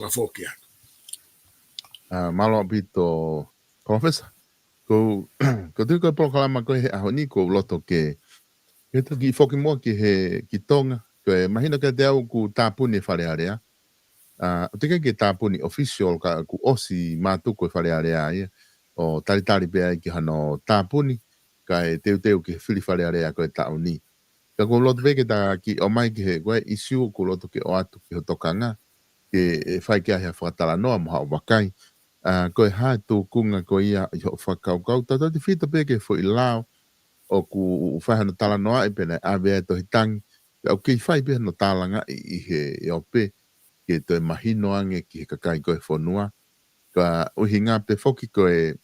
Pafokia. Malo pito PALOFESA. Ko tu ko proklama ko he ahoni ko loto ke to ki foki mo ki he ki tonga ko imagino que te au ku tapuni fale area. Tika ke tapuni official ka ku osi matu ko fale area ia o tali pe ki hano tapuni ka teu ke fili fale area ko tauni. Ka ko loto be ke ta ki o mai ki he ko issue ko loto ke o atu ki tokanga ke fai ke ha fatala no mo ha wakai. Ko ha tu kunga ko ia yo whakaukau tata te whita peke fo i lao o ku whahana tala noa e pene ave to hitangi o kei whai pe no talanga i he i o pe ke to e mahino ange ki he kakai ko e whonua ka uhi ngā pe whoki ko e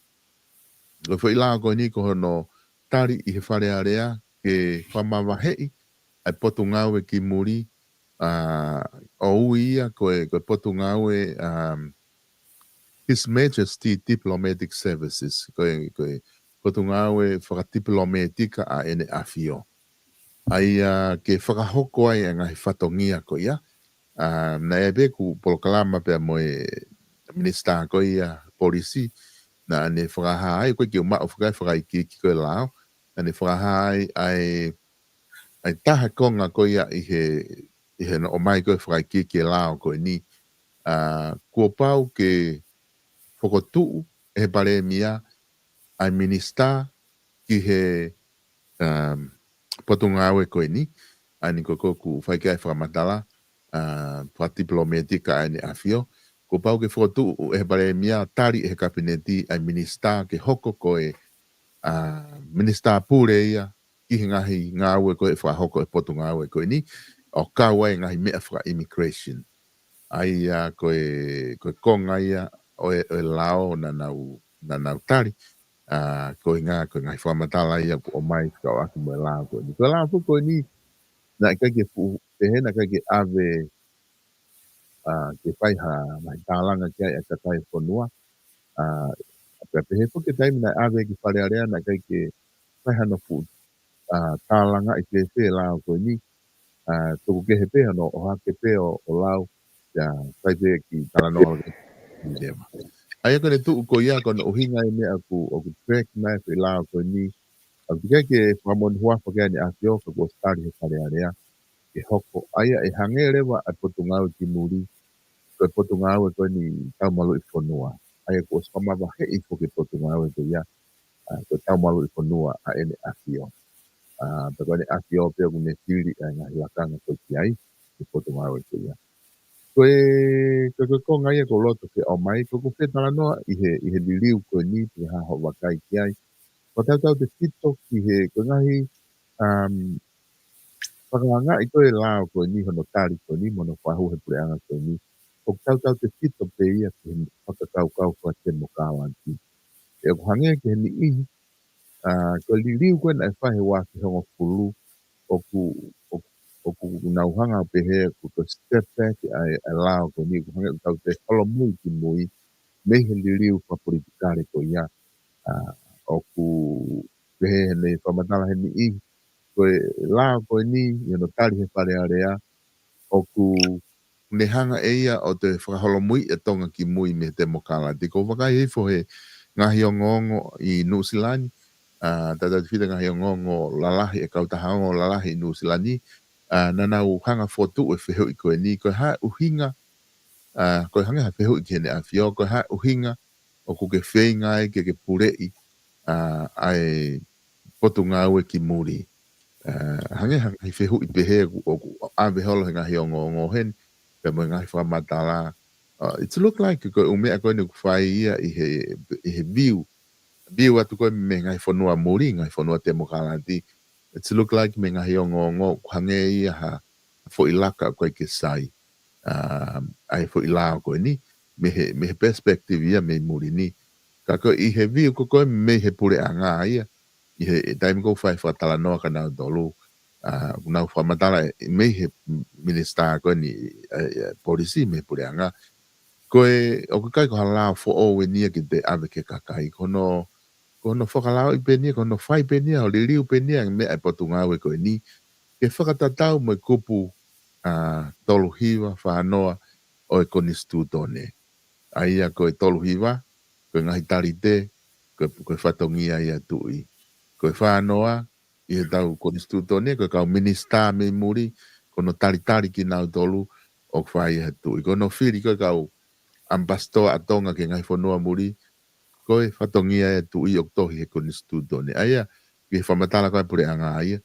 fo i lao ko ni ko hono tari i he whare area ke whamawa hei ai potu ngau e ki muri o uia ko e potu ngau e His Majesty Diplomatic Services, ko tunga we whakadiplomatika a ene afio. Ai ke whakahoko ai ngai whatongia ko ia. Na ebe ku polokalama pe mo e minista ko ia polisi na ne whakaha ai ko ki uma o whakai ki ko lao. Na ne whakaha ai taha konga ko ia i he no o mai ko whakai ki lao ko ni. Kua pau ke Fokotu e pare mia ai minista ki he potunga awe koe ni ani ko ku fai kai whakamatala pa diplomatika ai ni afio ko pau ke fokotu e pare mia tari e kabineti ai minista ke hoko koe minista pure ia ki he ngahi ngā awe koe whahoko e potunga awe koe ni o kawa e ngahi mea whaka immigration ai koe konga ia o lao na nau tari ko ngā whamatala ia o mai ka o aki mo lao ko ni ko lao ko ni na ka ke fu te hena ka ke ave ke pai ha mai talanga ke ai ka tai fonua ka te he ke tai na ave ki pare area na ka ke pai hana fu talanga i ke te lao ko ni to ke he pe no o ha ke pe o lao ya pai te ki talanoa ke ai ko le tu ko ia ko no hinga e mea ku o ku trek mai pe la ko ni a ke famon hua ko ke ni afio ko stari he pare area ke hoko ai e hangere wa a potunga o timuri ko potunga o ko ni tau malu i fonua ai ko skama ba he i ko ke potunga o ko ia ko tau malu i fonua a ene afio pe ko ni afio pe ko ne tiri nga hilakanga ko ki ai ke potunga o ko ia ko ngai ko loto ke o mai ko fetala no i he liliu ko ni te ha ho wakai ki ai ko tau te tito ki he ko ngai whakanga i koe lao ko ni hono tari ko ni mono whahu he pureanga ko ni ko tau te tito pe ia ke whakakau ko te mokawanti e ko hange ke ni i ko liliu ko na whahe wa ki hongo pulu o ku nauhanga pe he ko step back ai lao ko ni ko hanga tau te holo mui ki mui me he liliu pa politikare ko ia o ku pe he ne whamatala he ni i ko lao ko ni no tari he pare area o ku nehanga e ia o te whakaholo mui e tonga ki mui me te mokala te ko wakai he fo he ngahi o ngongo i Nusilani tata te whita ngahi o ngongo lalahi e kautahango lalahi i Nusilani na nau hanga fotu e whehu i koe ni koe ha uhinga koe hanga ha whehu i kene a whio koe ha uhinga o ku ke whenga e ke purei ai potu ngā ue ki muri hange i whehu i pehe o ave holo he ngahi o ngongo hen pe mo ngahi whamatala it's look like koe umea koe ni kuwhai ia i he view atu koe me ngahi whanua muri ngahi whanua te mokalati it's look like me ngahi o ngongo hange ia ha fo ilaka koe ke sai ai fo ilao koe ni me he perspective ia me muri ni kako i he view koe me he pure anga ia i he taimi ko whai whatala noa ka nau dolu nau whamatala me he minister koe ni polisi me pure anga koe o kai ko halao fo o we nia ki te ave ke kakai kono whakalao i penia kono whai penia o li liu penia me ai potunga we koe ni ke whakatatau mo kupu tolu hiwa whanoa o e konistutone. Aia ko e tolu hiwa, ko ngahi tarite, ko e whatongia ia tui. Ko e whanoa, i he tau konistutone, ko e kau minista me muri, kono taritari ki nau tolu, o kwhai he tui. Kono whiri ko e kau ambastoa atonga ke ngahi whanua muri, ko e whatongia ia tui o tohi he konistutone. Aia, ki he whamatala ko e pure anga aia.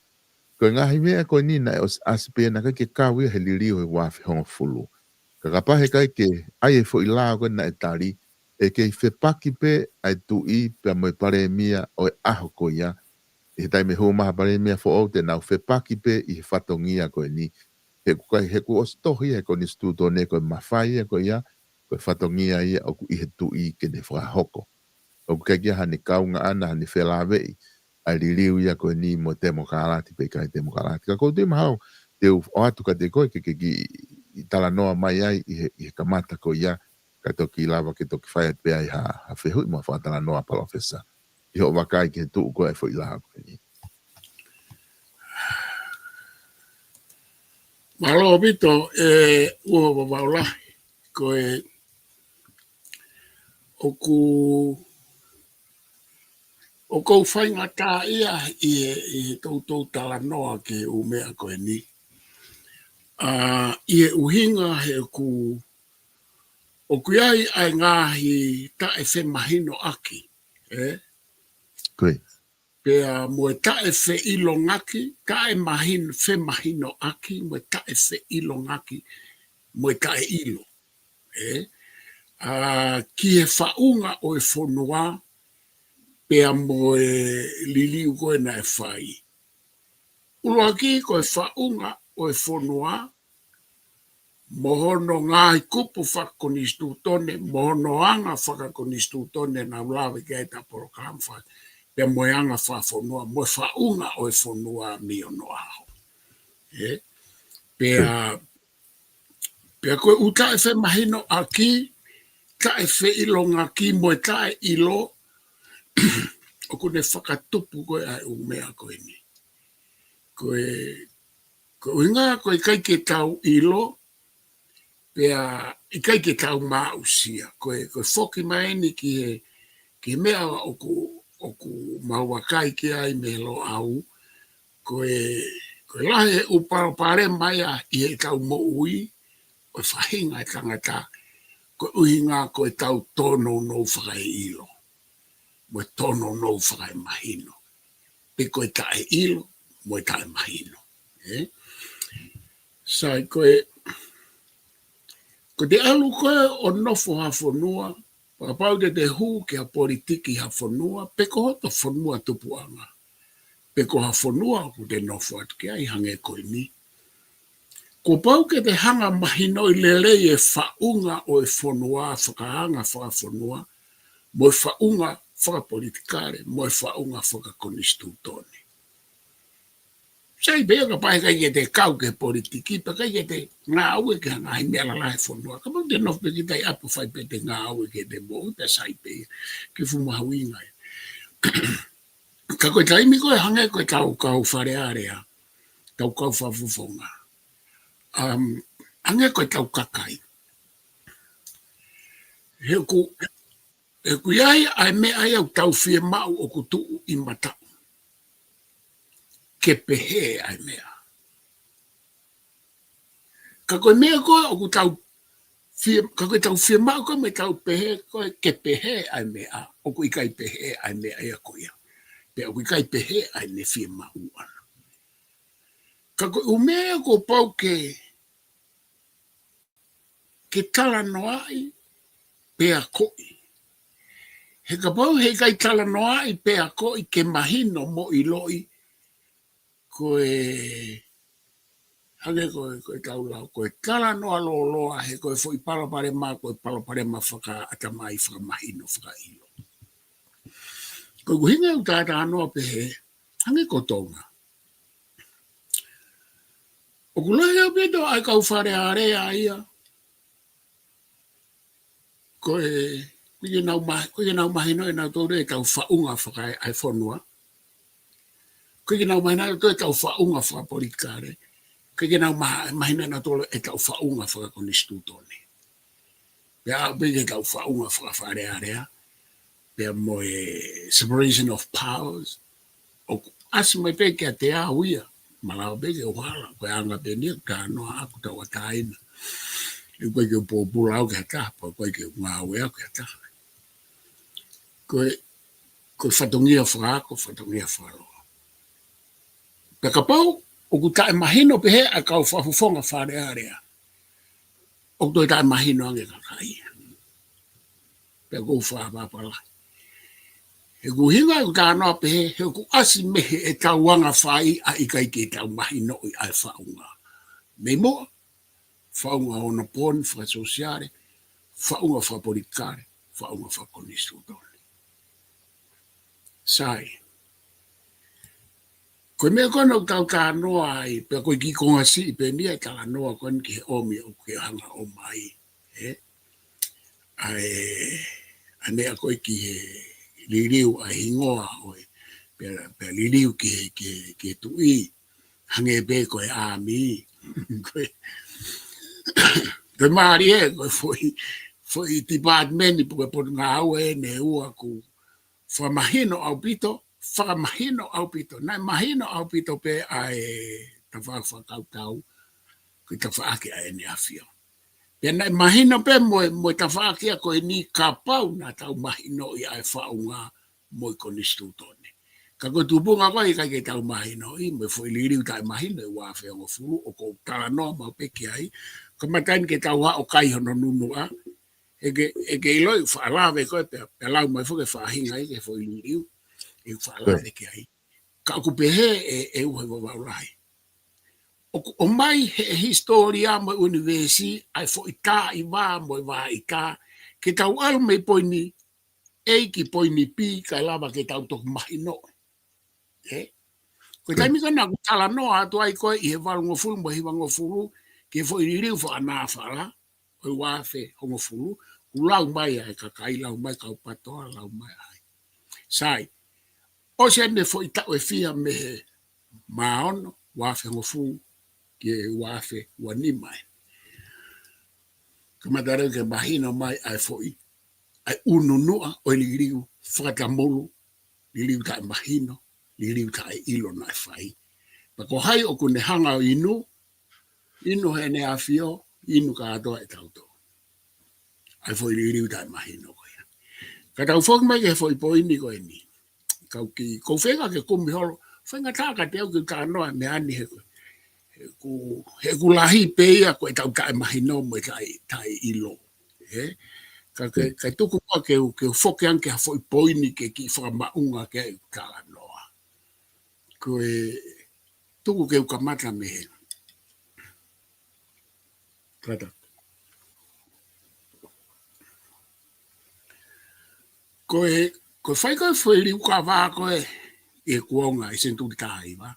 Ko e ngahi mea ko e nina e os asipena ka ke kau ia he liriu he wafi honga fulu. Ka kapahe kai ke ai e fo i lao ko na e tari, e ke i whepaki pe ai tu i pe mo e pare mia o e aho ko ia, e tai me hou maha pare mia fo o te nau whepaki pe i he whatongia ko e ni, he ku kai he ku ostohi e ko ni stuto ne ko e mawhai e ko ia, ko e whatongia ia o ku i he tu i ke ne whahoko. O ku kai kia hane kaunga ana hane whelawei, ai ririu ia ko e ni mo temo karati pe kai temo karati. Ka kou te mahau, te o atu ka te koe ke i tala noa mai ai i he kamata ko ia ka toki lava ke toki whai pe ai ha whehui mo whaatala noa palofesa. I ho wakai ke tuu koe fo i laha koe ni. Malo bito ua wawaula ko e o kou whainga tā ia i tautou tala noa ke umea koe ni. I e uhinga he o kuiai ai ngahi ta e whemahino aki. Koe. Pea moe ta e whe ilo ngaki, ta e whemahino aki, moe ta e whe ilo ngaki, moe ta e ilo. Ki he whaunga o e whonua, pea moe liliu koe na e whai. Uloa ki ko e whaunga o e whonua, mohono ngai kupu whakonistu tone, mohono anga whakakonistu tone na ulawe kia e taporo kamwhai, pea moe anga whawhonua, moe whaunga o e whonua mi ono aho. Pea koe uta e whemahino aki, ta e whe ilo ngaki, moe ta e ilo, o kune whakatupu koe ai umea koe ni. Koe inga koe kai ke tau ilo, pea i kai ke tau mausia. Koe whoki maeni ki mea oku mauakai ki ai me lo au, koe lahe upare mai a i e tau mo ui, koe whahinga e tangata, koe uhinga koe tau tono no whakai ilo. Moe tono no whakai mahino. Pe koe tae ilo, moe tae mahino. Sai koe te alu koe o nofo ha whanua, papau te hu ki a politiki ha whanua, pe ko hoto whanua tupuanga. Pe ko ha whanua ku te nofo atu ki ai hange koe ni. Ko pau ke te hanga mahino i lele e whaunga o e whanua, whakahanga whakawhanua, mo e whaunga whakapolitikare, mo e whaunga whakakonistu tone. Sai bea ka pae kai e te kau ke politiki, pa kai e te ngā aue ke hanga hi mea lalai whanua. Ka pau te nofpe ki tai apu whai pe te ngā aue ke te mo, pe sai bea ki whumahu ingai. Ka koe taimi koe hange koe tau kau wharearea, tau kau whawufonga. Hange koe tau kakai. He ku iai ai mea ai au tau whie mau o ku tuu i matau. Ke pehe ai mea. Ka koe mea koe o ku tau whie mau koe me tau pehe koe ke pehe ai mea. O ku ikai pehe ai mea ea koea. Pe o ku ikai pehe ai ne whie mau ana. Ka koe umea ko pau ke tala noai pea koi. He ka pau he kai tala noai pea koi ke mahino mo i loi koe hage koe tau lau koe tala noa loa he koe fo i palopare ma whaka atamai whaka mahino whaka ilo. Koe kuhinga u tāta anoa pehe hange ko tonga. O kulahi au peto ai kau whare area ia koe nau mahino e nau tōre e tau whaunga whaka ai whanua. Koe nau mahino e tau whaunga whaka politikare. Koe nau mahino e nau tōre e tau whaunga whaka konistu tōne. Pea bege tau whaunga whakawharea. Pea mo separation of powers. O asi mai peke a te ahuia. Malao bege o hala. Koe anga penia ka noa aku tau ataina. I koe ke pōpula au ke hata. Koe ke ngā ue au ke hata. Koe whatongia whakako, whatongia whaloa. Pea ka pau, o ku tae mahino pehe a kau whafufonga wharearea. O ku tae mahino ange kakaia. Pea kou whapapala. He ku hinga ku tā noa pehe, he ku asi mehe e tau wanga whai a ikai ke tau mahino i ai whaunga. Me moa, whaunga ona poni, whakasosiare, whaunga whaporikare, whaunga whakonistutone. Sai. Koe mea kona o tau tā noa ai, pea koe ki konga si i pe nia tala noa kona ki he omi o ke hanga o mai. Ai, anea koe ki he liriu a hingoa oe, pea liriu ke tui, hange be koe ami. Koe maari e, koe foi departmenti po koe ngā ue ne ua ku whamahino au pito, whakamahino au pito. Nai mahino au pito pe ai tawhakautau, koe tawhake a ene awhio. Pea nai mahino pe moe tawhake a koe ni ka pau na tau mahino i ai whaunga moe konistutone. Ka koe tūpunga koe i kai ke tau mahino i, moe foi liriu tai mahino i wawhea o furu, o ko tala noa mau peke ai, ka matain ke tau ha o kai hono nunua, eke iloi whaalawe koe pe lau mai fuke whahinga i ke foi liriu, e whaalawe ke ai. Ka aku pehe e uhe wawaulahi. O mai he historia mo universi ai fo ita i wā mo i wā ita, ke tau al mei poini, ki poini pi ka lava ke tau toku mahino. Koe taimi kana ku tala noa atu ai koe i he walungo fulu mo hi wango fulu, ke fo i ririu fo anawhala, o i wafe hongo fulu, ku lau mai ai kakai, lau mai kau patoa, lau mai ai. Sai, o se ne fo ita o e fia me he maono, wafe hongo fulu, ke wafe wani mai. Kamatare ke mahino mai ai foi, ai ununua o i liriu, whakatamolu, liriu tai mahino, liriu tai ilo nai whai. Pako hai o kune hanga o inu he ne awhio, inu ka atoa e tauto. Ai foi liriu tai mahino koia. Ka tau whok mai ke foi poini koe ni. Kau ki, kou whenga ke kumi holo, whenga tāka te au ki ka noa me ani he koe. He ku lahi peia koe tau tai mahino mo tai ilo. Kai tuku koa ke whoke anke ha foi poini ke ki whakamaunga ke au tāla noa. Koe tuku ke ukamata me he. Kata. Koe whai koe whai liu ka wā koe e kuonga i sentu tāi wa.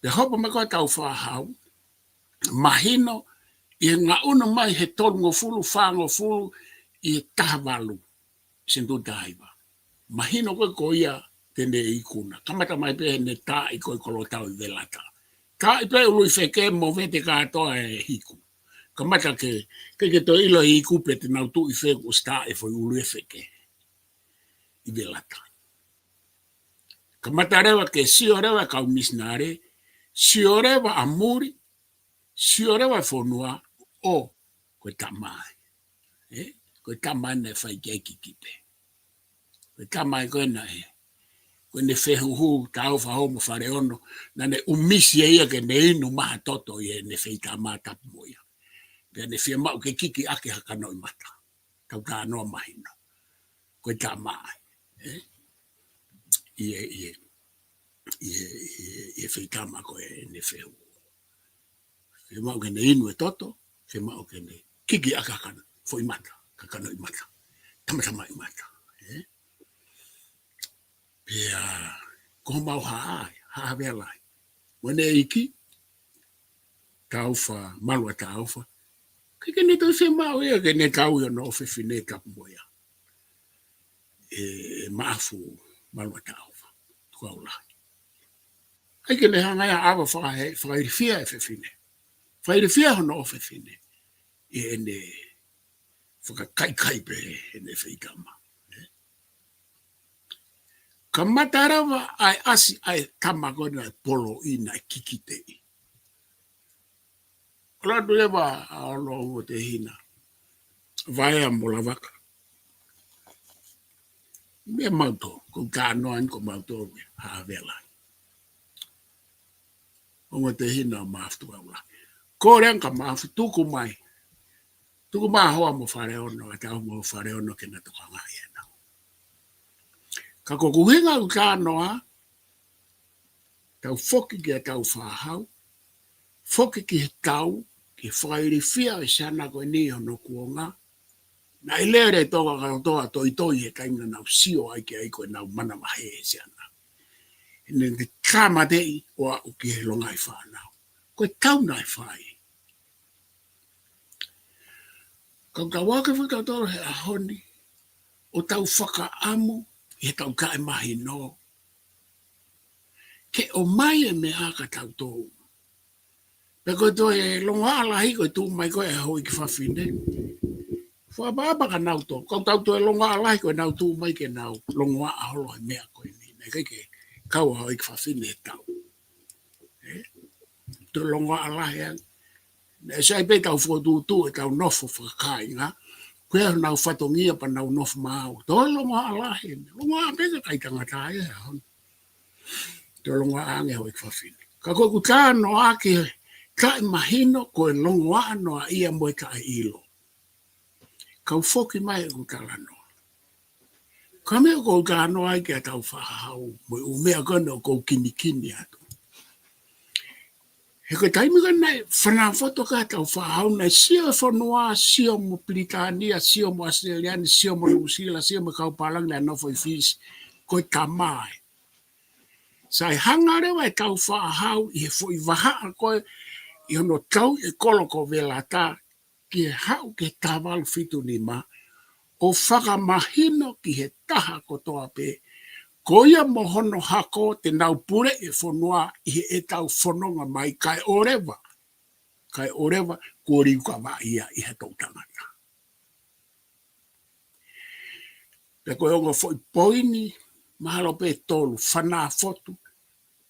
Pe hopa me koe tau whahau, mahino i ngā una mai he tolungo fulu, whango fulu i tahawalu i sentu tāi wa. Mahino koe koia tene i kuna. Kamata mai pe ne tā i koe kolo tau i velata. Tā i pe ului wheke mo vete kātoa e hiku. Kamata ke to ilo i kupe te nau tu i wheku sta e foi ului wheke. I velata. Kamata rewa ke sio rewa kau misnare, sio rewa amuri, sio rewa fonua o koe tamai. Koe tamai ne whai kei kikipe. Koe tamai koe na he. Koe ne whehuhu tau whaho mo whare ono, na ne umisi e ia ke ne inu maha toto i e ne whei tamai tapu moia. Pea ne whia mau ke kiki ake hakano i mata. Tau tā noa mahino. Koe tamai. Ie wheitama koe ne whehu. Whia mau ke ne inu e toto, whia mau ke ne kiki ake hakano, fo i mata, kakano i mata. Tamatama i mata. Pea, koho mau haa velai. Wane iki, tauwha, malua tauwha. Kike ne tau whia mau ia, ke ne tau ia no whiwhi ne tapu moia. Maafu, malua tauwha, tukau lahi. Aike ne hanga ia awa whakairifia e whiwhine. Whairifia hono o whiwhine. E ne whakakaikai pe he ne whikama. Ka matarawa ai asi ai tamagona polo ina kikite. Kala duewa alo o te hina. Vai a mola waka. Mea mauto, ko kānoan ko mauto hāwela. Ongo te hina maaftu aula. Kōreang ka maafu tuku mai. Tuku maa hoa mo whare ono, a tau mo whare ono ke na toka ngai ena. Ka ko kuhinga u kānoa, tau whoki ki a tau whahau, whoki ki he tau, ki whairi whia e sana koe ni ono kuonga, na i lere toka toa toi he kainga nau sio ai ki ai koe nau mana mahe e sana. Ine te kāma tei oa uki he longa i whanau. Koe tau nai whai. Kau ka waka whaka toro he ahoni, o tau whaka amu, he tau kae mahi no. Ke o mai e me haka tau tōu. Pe koe tō e longa alahi koe tū mai koe e hoi ki whawhine. Whababa ka nau tō. Kau tau tō e longa alahi koe nau tū mai ke nau longa aholo e mea koe ni. Nei kai ke kau hoi ki whawhine e tau. Tō longa alahi ang. Nei sai pe tau whotu tū e tau nofo whakakai ngā. Koe au nau whatongia pa nau nofo māu. Tō longa alahi. Longa apeka kai tangatai e hon. Tō longa ange hoi ki whawhine. Ka koe ku tāno ake kai mahino koe longa ano a ia moe kai ilo. Kau whoki mai e ku talano. Ka mea kou kāno ai ki a tau whahau. Moe umea kona o kou kini atu. He koe taimika nei whanawhoto ka tau whahau nei sio e whanua, sio mo Britania, sio mo Australiani, sio mo New Zealand, sio mo Kaupalang na nofo i fisi. Koe tamai. Sai hangarewa e tau whahau i he fo i wahaa koe i hono tau e koloko velata ki he hau ke tawalu fitu ni ma o whakamahino ki he taha kotoa pe ko ia mohono hako te nau pure e whanua i he e tau whanonga mai kai orewa kōri ukawa ia i he tau tangata. Pe koe ongo fo i poini mahalo pe tolu whanā fotu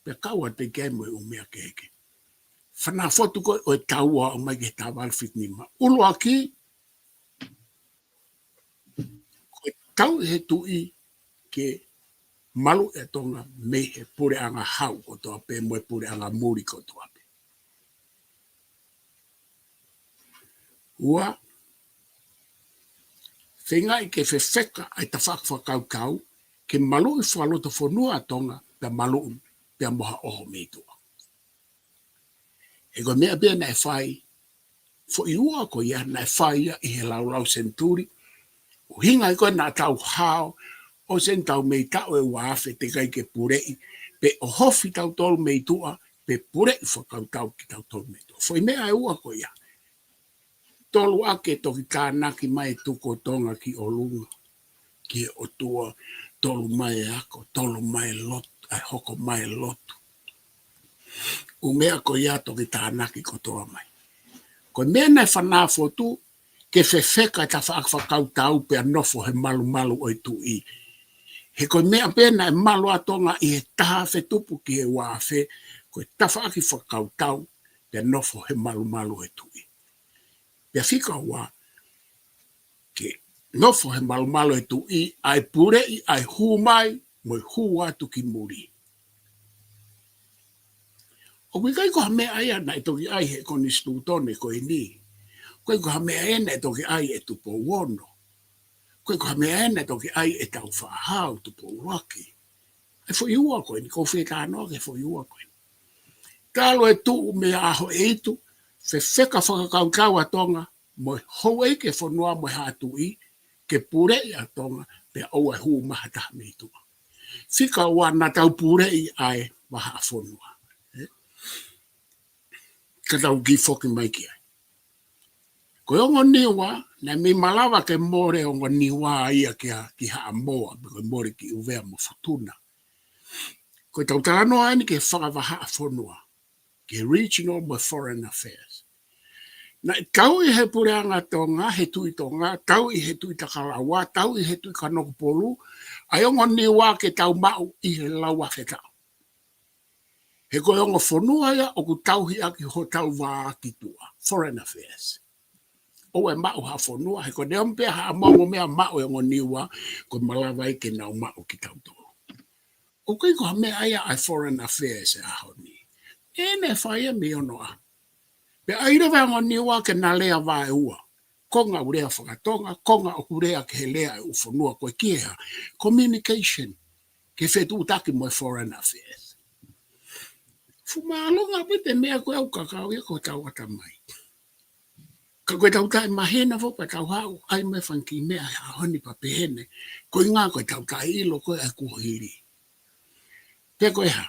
pe kaua te kemo e umea keke. Whanā fotu koe o e taua o mai ke tawalu fitu ni ma. Ulu aki koe tau he tui ke malu e tonga me he pure anga hau o toa pe moe pure anga muri ko toa pe. Ua, whengai ke whewheka ai ta whakawhakau ke malu i whaloto whanua tonga pe malu pe moha oho me toa. E koe mea bea na e whai, fo i ua ko ia na e whai ia i he laulau senturi, o hinga i koe na tau hao, o sen tau mei tau e wafe te kai ke purei, pe o hofi tau tolu mei tua, pe purei whakau tau ki tau tolu mei tua. Foi mea e ua ko ia. Tolu ake toki kānaki mai tuko tonga ki o lunga, ki o tua, tolu mai ako, tolu mai lotu, ai hoko mai lotu. U mea ko ia toki tānaki ko toa mai. Ko mea nei whanā fotu, ke whewheka ta whakau tau pe anofo he malu o i tui. He koe mea pēna e malu atonga i he taha whetupu ki he wāwhe, koe tawhaaki whakau tau, pe nofo he malu e tui. Pea whika wā, ke nofo he malu e tui, ai purei, ai hūmai, moi hū atu ki muri. O kui kai koha mea aia na e toki ai he koni stūtone koe ni. Koe koha mea ena e toki ai e tupo wono. Koe koha mea ena e toki ai e tau whahau tupo waki. E fo iua koe ni, kou wheka anoa ke fo iua koe ni. Talo e tuu mea aho e itu, whewheka whakakau atonga, moi hou e ke whanua moi hatu i, ke purei atonga, pe au e huu maha taha me itua. Whika wana tau purei ai maha a whanua. Ka tau ki whoki mai ki ai. Koe ongo niwa, na mi malawa ke more ongo niwa ia ki haa moa, koe more ki uvea mo futuna. Koe tau tānoa ani ke whakawaha a whanua, ke regional mo foreign affairs. Na tau I he pureanga tonga, he tui tonga, tau I he tui takalawa, tau I he tui kanokopolu, ai ongo niwa ke tau mau I he lawa ke tau. He koe ongo fonua ia o ku tau hi aki ho tau wā ki tua, Foreign Affairs. O e mau ha fonua, he koe neompea ha amongo mea mau e ongo niwa, koe malawai ke nau mau ki tau tō. O koe koha mea ia ai Foreign Affairs e aho ni. E ne whaia mi ono a. Pe aira vai ongo niwa ke na lea vai ua. Konga urea whakatonga, konga o kurea ke he lea e ufonua koe kia. Communication, ke whetu utaki mo Foreign Affairs. Fumalonga pete mea koe au kakao ia koe tau atamai. Ka koe tau tai mahena fo pa tau hau, ai me whanki mea ha honi pa pehene. Koe ngā koe tau tai ilo koe ai kuhiri. Te koe ha.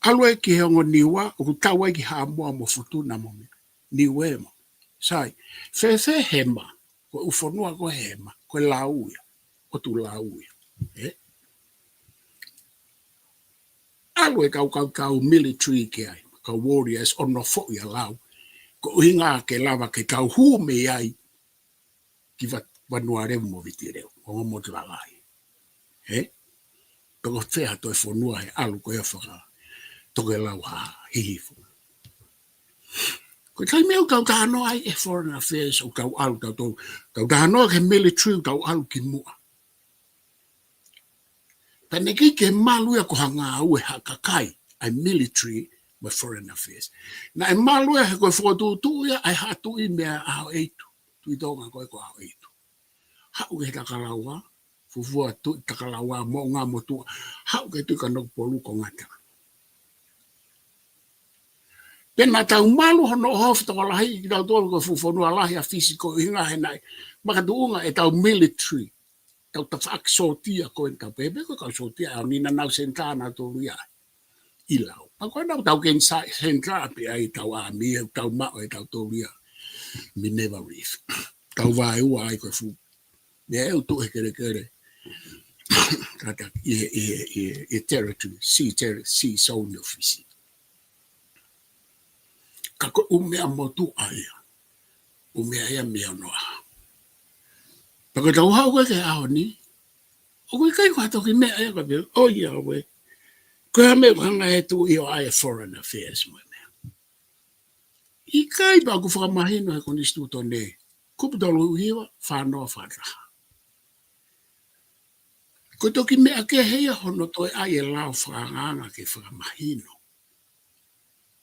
Alue ki he ongo niwa, o ku tau ai ki haa mua mo futuna mo mea. Niwe mo. Sai, whewhe hema, koe ufonua koe hema, koe lauia, o tu lauia. Alue kau military ke ai, kau warriors ono fo ia lau. Ko uhinga ke lava ke tau hume ai, ki vanua reu mo viti reu, o mo tu lalai. Toko whea toi fonua he alu koe whaka, toke lau ha hihifu. Ko tai meu kau tahano ai e Foreign Affairs o kau alu tau tau. Kau tahano ke military kau alu ki mua. Tane ki ke malu ya ko hanga ue hakakai ai military ma Foreign Affairs. Na e malu ya he koe whakatutu ya ai hatu I mea aho eitu. Tui tonga koe ko aho eitu. Hau ke takalaua, fufua tu takalaua mo ngā motua. Hau ke tui kanok polu ko ngata. Pena tau malu hono hof toko lahi ki tau tolu ko fufonua lahi a fisiko hinga he nai. Maka tuunga e tau military. Tau ta whaak sotia ko en tau pepe ko kau sotia. Au nina nau sentana tolu ia. Ilau. Pako nau tau ken sentana pe ai tau a mi e tau mao e tau tolu ia. Mi never reef. Tau vai ua ai koe fu. Ne eu tu he kere. Kata i territory. Si zone ofisi. Kako umea motu aia. Umea ia mea noa. Pako tau hau koe ke aho ni. O koe kai koe toki mea ia koe pia. O ia koe. Koe hame hanga he tu I o aia Foreign Affairs mo mea. I kai pa ku whakamahino he konistuto ne. Kuputolu hiwa whanoa whataha. Koe toki mea ke heia hono toi aia lau whanganga ke whakamahino.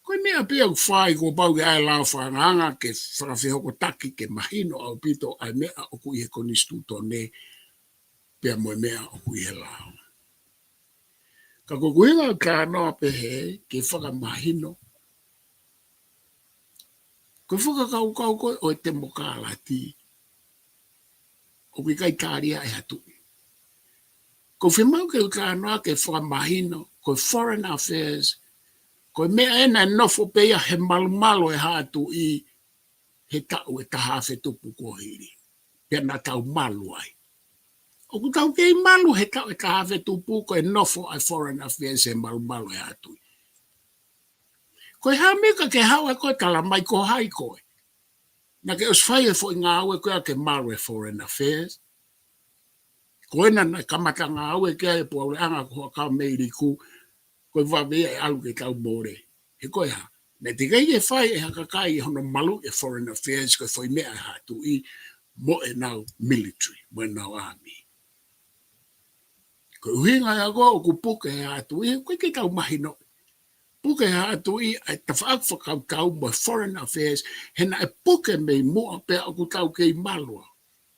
Koe mea pia whai ko pau ke ai lau whanganga ke whakawhihoko taki ke mahino au pito ai mea o kui he konistuto ne pia moe mea o kui he lau. Ka kukuhinga ka noa pehe ke whakamahino. Koe whakakau koe o e te mokalati. O kui kai tāria e hatu. Ko whimau ke ka noa ke whakamahino, koe Foreign Affairs, koe mea ena nofo peia he malumalo e hatu I he tau e taha whetupu kohiri. Pia na tau malu ai. O ku tau kei malu he tau e taha whetupu koe nofo ai Foreign Affairs he malumalo e hatu. Koe hamika ke hawa koe tala mai ko hai koe. Na ke oswhai e fo I ngā aue koe ke malu e Foreign Affairs. Koe na kamata ngā aue ke e po aure anga koha ka meiri ku. Koe wawea e alu ke tau more. He koe ha. Ne te kei e whai e hakakai hono malu e Foreign Affairs koe whai mea e hatu I mo e nau military, mo e nau army. Koe uhinga e ako o ku puke e hatu I, koe ke tau mahino. Puke e hatu I ai ta whaakwhakau tau mo Foreign Affairs he na e puke mei mua pe o ku tau kei malua.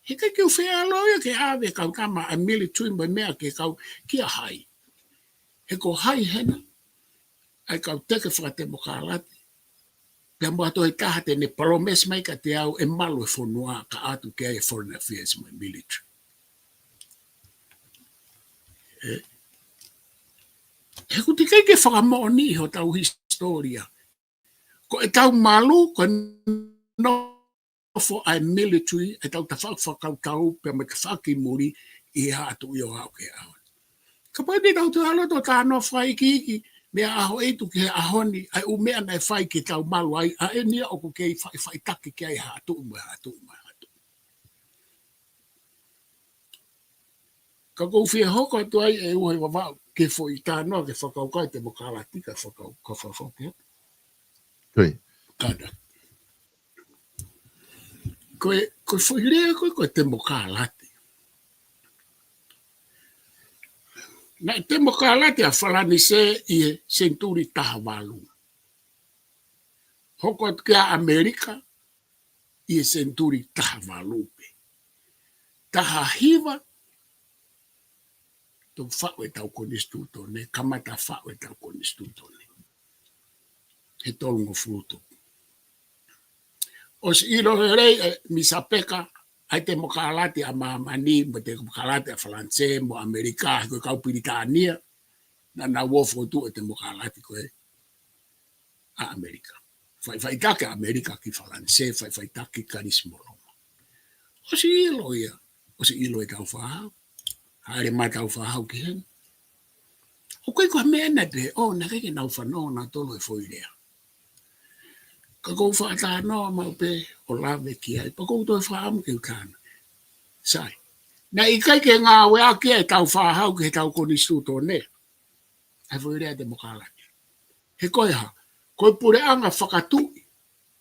He kei ke whea loia ke awe kau kama a military mo mea ke kau kia hai. He ko hai hena, ai kau teke whakate mo ka alati. Pia mua toi taha te ne promise mai ka te au e malu e whonua ka atu ke ai Foreign Affairs mo military. He ku te kei ke whakamoni ho tau historia. Ko e tau malu, ko nofo ai military, e tau ta whakau tau, pia me ka whaki muri I hatu I o au ke au. Ka pai te tau te halo to tāno whai ki iki, Mea aho e tu ke ahoni ai u mea na fai ke tau malu ai a e nia o ko ke fai take ke ai ha tu mo ha tu mo ha tu. Ka ko fie hoko tu ai e u he wa ke fo i ta no ke whakau kai te mokala tika whakau ka whakau ke. Tui. Kada. Ko fo i rea ko te mokala ti. Na te mokala ti a whalani se i e senturi taha walu. Hoko ke a Amerika i e senturi taha walupe. Taha hiva to whao e tau konistuto ne, kamata whao e tau konistuto ne. He tolungo fruto. O si ilo rei misapeka ai te mokalati a mamani, mo te mokalati a Falanse, mo Amerika, ko kau Piritania, na wofo tu e te mokalati ko a Amerika. Fai take Amerika ki Falanse, fai take karismo Roma. O si ilo ia, o si ilo e tau whahau, haere mai tau whahau ki hen. O koe koe mena te, o na keke nau whanau na tolo e foirea. Ka kou whaata noa mau pe o lawe ki ai, pa kou toi whaamu ke utana. Sai. Na i kai ke ngā wea ki ai tau whahau ke tau konistu tō ne. Ai foirea te mokalaki. He koe ha, koe pure anga whakatui.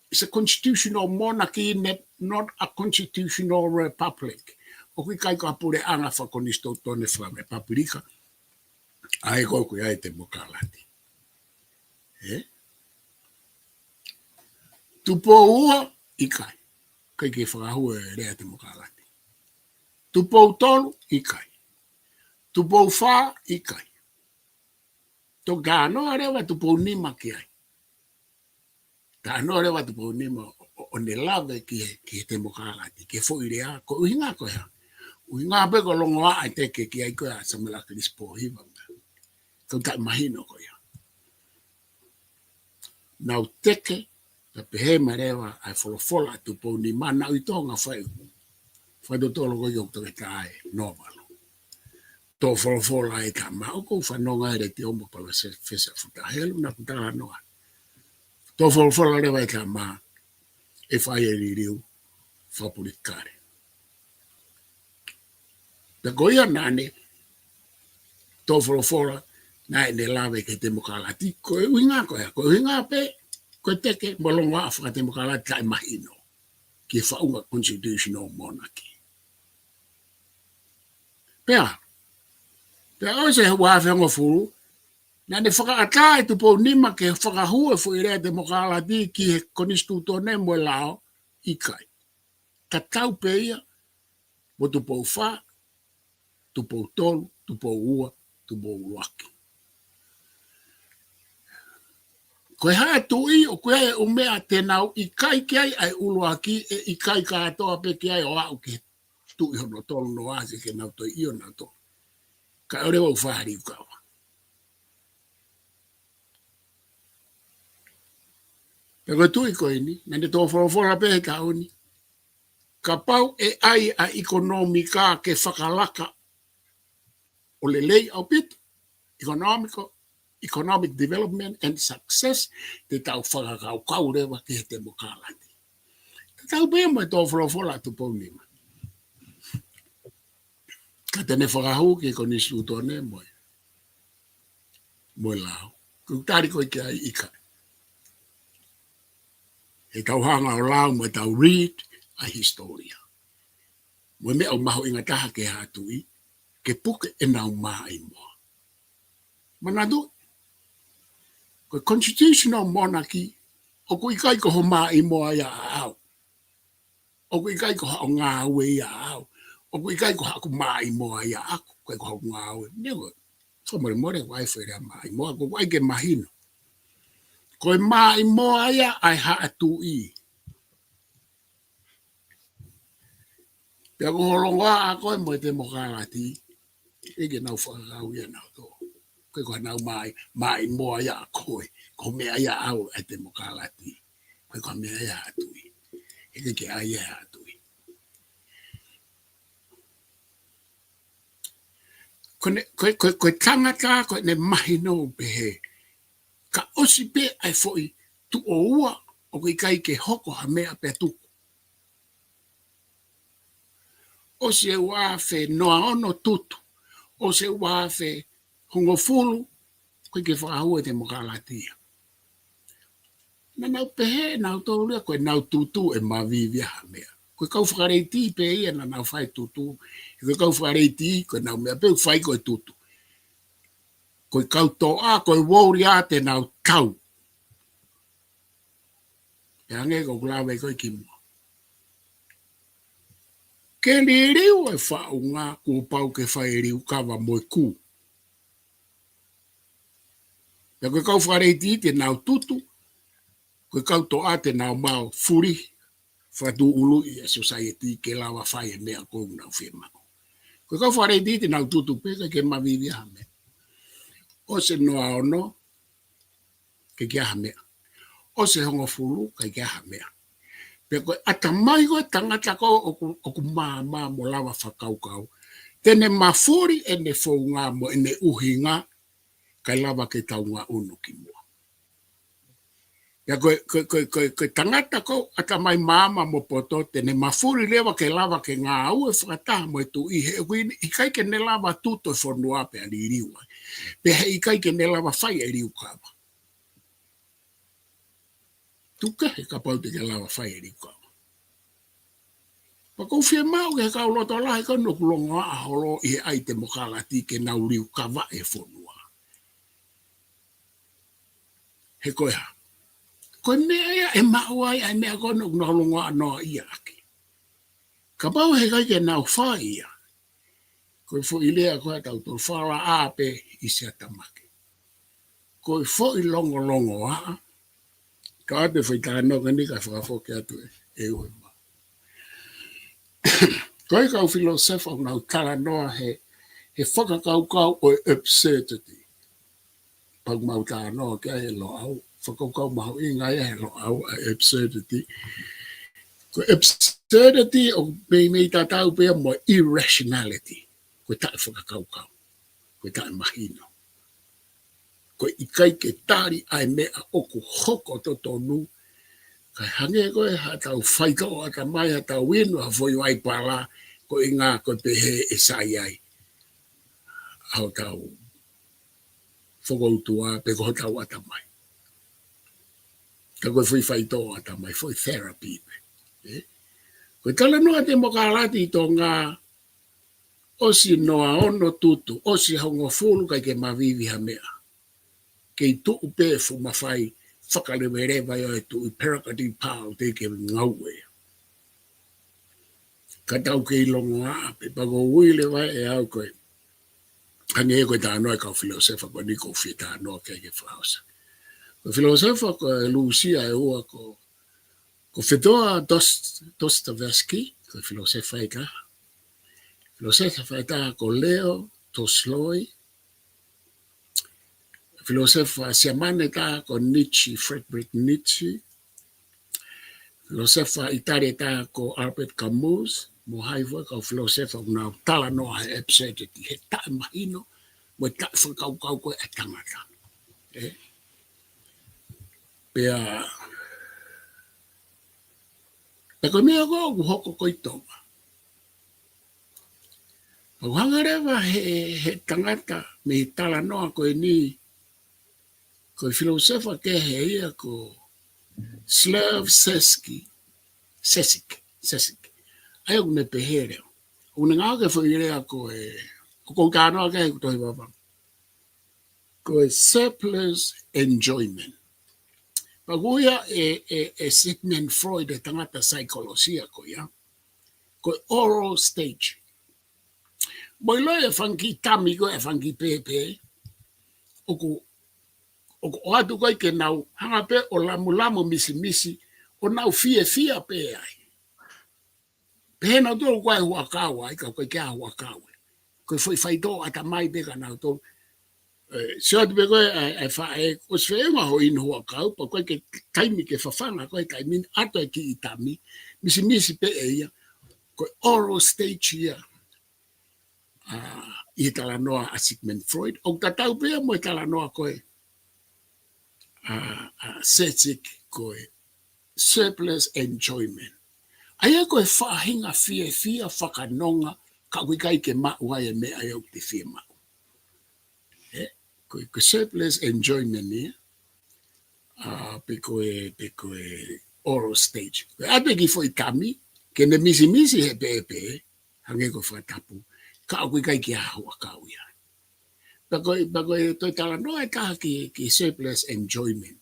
It's a constitutional monarchy, not a constitutional republic. O kui kai ka pure anga whakonistu tō ne republika. Ai koe koe ai te mokalaki. Tupo ua i kai. Kai ke whakahua e rea te mokalaki. Tupo tolu i kai. Tupo wha i kai. Tō kānoa rewa tupo nima ki ai. Kānoa rewa tupo nima o ne lawe ki te mokalaki. Ke fo i rea, ko uhinga koe ha. Uhinga pe ko longo a ai teke ki ai koe a samalaka nispo hiva. Kau tai mahino koe ha. Nau teke, ta pehe marewa ai folofola tupo nima na uitonga whai. Whai to tolo koe yok toke tae novalo. Tō wholofola e ka mao kou whanonga ere te omo pala se fesa futa helu na kutala noa. Tō wholofola rewa e ka maa e whai e ririu whapulikare. Ta koia nane tō wholofola na e ne lawe ke te mokalati. Koe uinga koe, koe uinga pe, koe teke molonga a whaka te mokalati kai mahino. Ki whaunga constitutional monarchy. Pea, pea o se wawhenga furu, na ne whakaatai tupo nima ke whakahua fu i rea te mokalati ki he konistuto ne mo lao i kai. Ka tau pe ia, mo tupo wha, tupo tolu, tupo ua, tupo uaki. Koe hae tui o koe e umea tenau i kai ki ai ai uluaki e i kai katoa pe ki ai o au ke tui hono tolu no ase ke nau toi io nau tolu. Ka ore wau whahari ukawa. Pe koe tui koe ni, nane tō whorofora pe he kauni. Ka pau e ai a ekonomika ke whakalaka o le lei au pit, economic development and success, te tau whakakau rewa ke te mokalati. Te tau pe mo e tō whorofora tu paunima. Ka tene whakahu ke konisu tōne moe. Moe lao. Kutari koe ki ai ika. E tau hanga o lao mo e tau read a historia. Moe me au maho inga taha ke hatui, ke puke e nau maa i moa. Manadu, koe constitutional monarchy, o ko ikai ko ho maa i moa ia au. O ko ikai ko hao ngā ue ia au. O ko ikai ko hao maa i moa ia aku, koe ko hao ngā ue. Newa, so more wai whera maa i moa, ko wai ke mahino. Koe maa i moa ia ai haa tu i. Pea ko holonga a koe mo te mokalati, ege nau whakakau ia nau tō. Koe ko nau mai moa ia koe, ko mea ia au e te mokalati. Koe ko mea ia atui. Ege ke ai ia atui. Koe tangata, koe ne mahino pehe, si pe ai foi tu o ua o kai ke hoko ha mea pe tuku. O se ua fe noa ono tutu. O se ua fe hongo fulu koe ke whakahua te mokalatia. Na nau pehe nau tōlea koe nau tutu e mawivia ha mea. Koe kau whakareiti pe ia na nau whai tutu. Koe kau whakareiti koe nau mea peu whai koe tutu. Koe kau toa koe wōri a te nau tau. E ange ko kulawe koe ki mua. Ke li riu e whaunga kua pau ke whai riu kawa moe ku. Ya koe kau whareiti te nau tutu, koe kau toa te nau mau furi, whatu ulu i a society ke lawa whai e mea kou nau whemau. Koe kau whareiti te nau tutu peka ke mawivia ha mea. O se noa ono, ke kia ha mea. O se hongo furu, ke kia ha mea. Pe koe atamai koe tangata ko oku maa mo lawa whakaukau. Tene mafuri e ne whaunga mo e ne uhinga, kai lava ke taunga unu ki mua. Ya koe tangata ko atamai mama mo poto tene mafuri lewa ke lava ke ngā au e whakataha mo e tu i he i kai ke ne lava tuto e whanua pe ali riua. Pe he i kai ke ne lava whai e riu kawa. Tuka he ka pau te ke lava whai e riu kawa. Pa kou whia mau ke kau loto lahi ka no kulonga a holo i he ai te mokalati ke nau riu kawa e whanua. He koe ha. Koe mea ia e mauai ai mea kono kunaholonga anoa ia aki. Ka pau he kai ke nau whai ia. Koe fo i lea koe tau tō whara āpe i se atamake. Koe fo i longo a. Ka ate whai tānoka ni kai whakafoke atu e ue ma. Koe kau filosofa nau tala noa he whakakaukau o absurdity. Pag mau tā noa kia he lo au. Whakaukau mahu i ngai he lo au a absurdity. Ko absurdity o mei tātau pia mo irrationality. Ko tae whakakaukau. Ko tae mahino. Ko i kai ke tāri ai mea oku hoko to tonu. Kai hange koe ha tau whaito a ta mai ha tau winu ha foi wai pala. Ko i ngā ko te he e sai ai. Hau tau whakautua pe ko tau ata mai. Ka koe fui whaito a ta mai foi therapy. Koe tala noa te mokalati tō ngā osi noa ono tutu, osi hongo fulu kai ke mavivi ha mea. Kei tuu pefu mawhai whakalewerewa yo e tu i perakati pāo te ke ngaue. Ka tau ke ilongo a, pe pago uile wai e au koe. Hange e koe tā noa kau filosofa koe niko fi tā noa kei ke whausa. Koe filosofa koe Lucia e ua ko Fedor Dostoevsky, koe filosofa e ka. Filosofa e ta ko Leo Tolstoy. Filosofa siamane ta ko Nietzsche, Friedrich Nietzsche. Filosofa Italia ta ko Albert Camus. Mo haiwa ka filosofa na tala no he absurdity. He ta mahino mo ta whakaukau koe e tangata. Pea ko mea ko hoko koi tonga. Pau hangarewa he tangata me tala noa koe ni koe filosofa ke he ia ko Slav Sesik. Ai o ne pehere. O ne ngā ke whaerea koe ko kānoa ke he kutohi wapa. Koe surplus enjoyment. Paguia e Sigmund Freud e tangata psychologia ko ia. Ko oral stage. Moi loe e whanki tami ko e whanki pepe. Oku o atu kai ke nau hanga pe o lamu misi. O nau fia pe ai. Pe na tō koe huakawa. Ika koe kia huakawa. Koe foi whaito ata mai peka nau tō. Sio te koe ai whae, o se whenga ho inu hoa kau, pa koe ke taimi ke whawhanga, koe taimi ato e ki i tami, misi pe e ia, koe oral stage ia, i tala noa a Sigmund Freud, o tatau pia mo i tala noa koe, setik koe surplus enjoyment. Aia koe whaahinga fia whakanonga ka wikai ke maua e mea au te fia mau. Koe surplus enjoyment ni, pe koe oral stage. Koe ate ki fo i tami, ke ne misi he pepe, hange ko whatapu, ka wikai ke ahua ka uia. Bagoe toi tala noa e taha ki surplus enjoyment.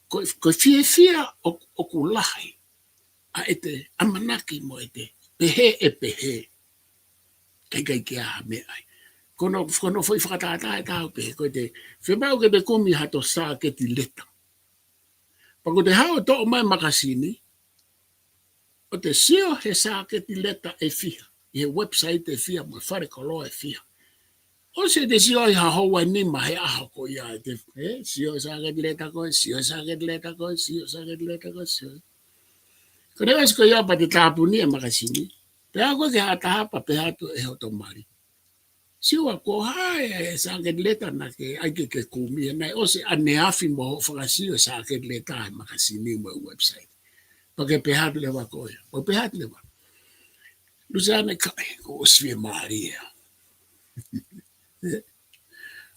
Koe fia o ku lahi, a ete amanaki mo ete pehe, kai ke aha me ai. Kono foi whakatata e tahu pehe, koe te whebau ke te kumi hato sā ke ti leta. Pako te hao to o mai makasini, o te sio he sā ke ti leta e fia, i he website e fia, mo whare kolo e fia. O se te sio i ha hoa ni ma he aha ko ia, te sio sā ke ti leta koe, sio sā ke ti leta koe, sio sā ke ti leta koe, sio. Kone wasko ia pa te tāpuni e makasini, pe ako ke hata hapa pe hatu e hoto mari. Siwa ko hae e sā ke ti leta na ke aike ke kumi, nai o se ane afi mo ho whakasio sā ke ti leta e makasini mo website. Pa ke pe hatu lewa koe, o pe hatu lewa. Lusane kai, ko osvie Maria.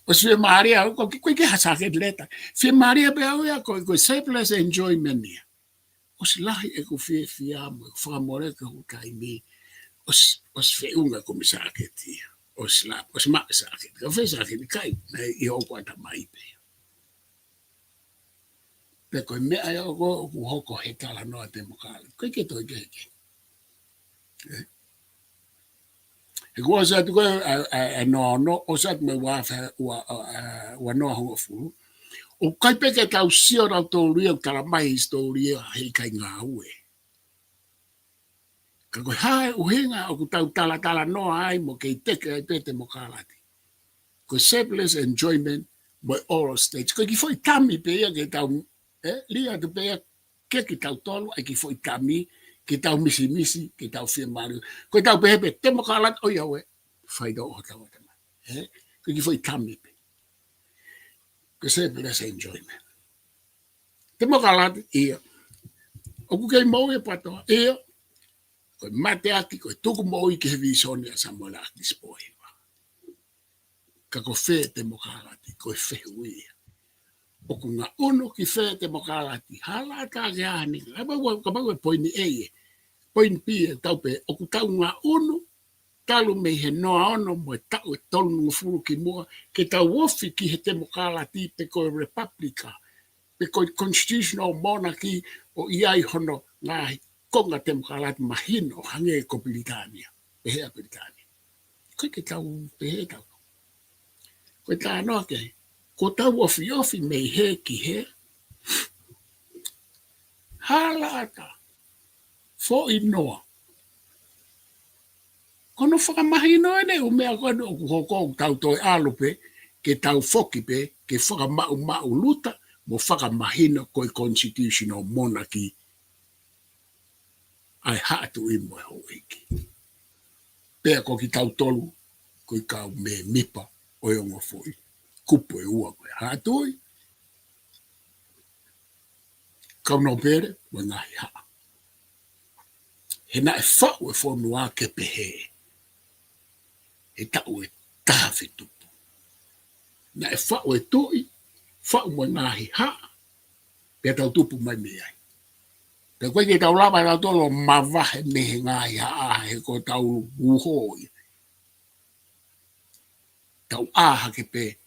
Osvie Maria, ko ke hasa ke ti leta. Fie Maria pe au ya ko surplus enjoyment ni. Os lahi e ko fia mo whamore ka hukai mi. Os whiunga ko misaketi. Os ma saketi. Ka whi saketi kai, nei I hoko ata mai pe. Pe koe mea e o ku hoko he tala noa te mokale. Koe ke toi keke. E kua sa tu koe no, o sa tu me wa noa hongo furu. O kai peke tau sio rau tō ria o tala mai historia hei kai ngā ue. Ka koe hae uhinga o ku tau tala noa ai mo kei teke ai pete mo kālati. Koe surplus enjoyment mo oral stage. Koe ki foi tami pe ia ke tau, lia tu pe ia ke ki tau tolu ai ki foi tami, ki tau misi, ki tau fia maru. Koe tau pe hepe te mo kālati o iawe, whaida o tau atama. Koe ki foi tami pe. Koe surplus enjoyment. Te mo kālati ia. Oku kei mau e patoa, ia. Koe mate aki, koe tuku mau I ke hevi sonia sa mo la aki spoi. Ka ko whē te mo kālati, koe whehu ia. Oku ngā ono ki whē te mo kālati, hala tā ke ahani, ka mau e poini eie, poini pia taupe, oku tau ngā ono, talu me he noa ono mo e tau e tolu nungu furu ki mua, ke tau wofi ki he te mo kālati pe koe Republika, pe koe Constitutional Monarchy o iai hono ngāhi, konga te mo kālati mahino hange ko Britania, pe hea Britania. Koe ke tau pe he tau. Koe tā noa ke, ko tau ofi mei he ki he, hala ata, fo I noa. Kono whakamahino ene, o mea koe no ku hoko tau toi alupe, ke tau foki pe, ke whakamau luta, mo whakamahino koe Constitutional Monarchy, ai hatu I mo ho eki. Pea ko ki tau tolu, koe kau me mipa, o yongo foi. Kupo e ua koe hatui. Kau no pere, wa ngahi haa. He na e whau e whanua ke pehe. He tau e tāwhi tupu. Na e whau e tui, whau mo ngahi haa. Pea tau tupu mai me ai. Pea koe ke tau lapa tau tolo mawahe me he ngahi haa he ko tau uhoi. Tau aha ke pe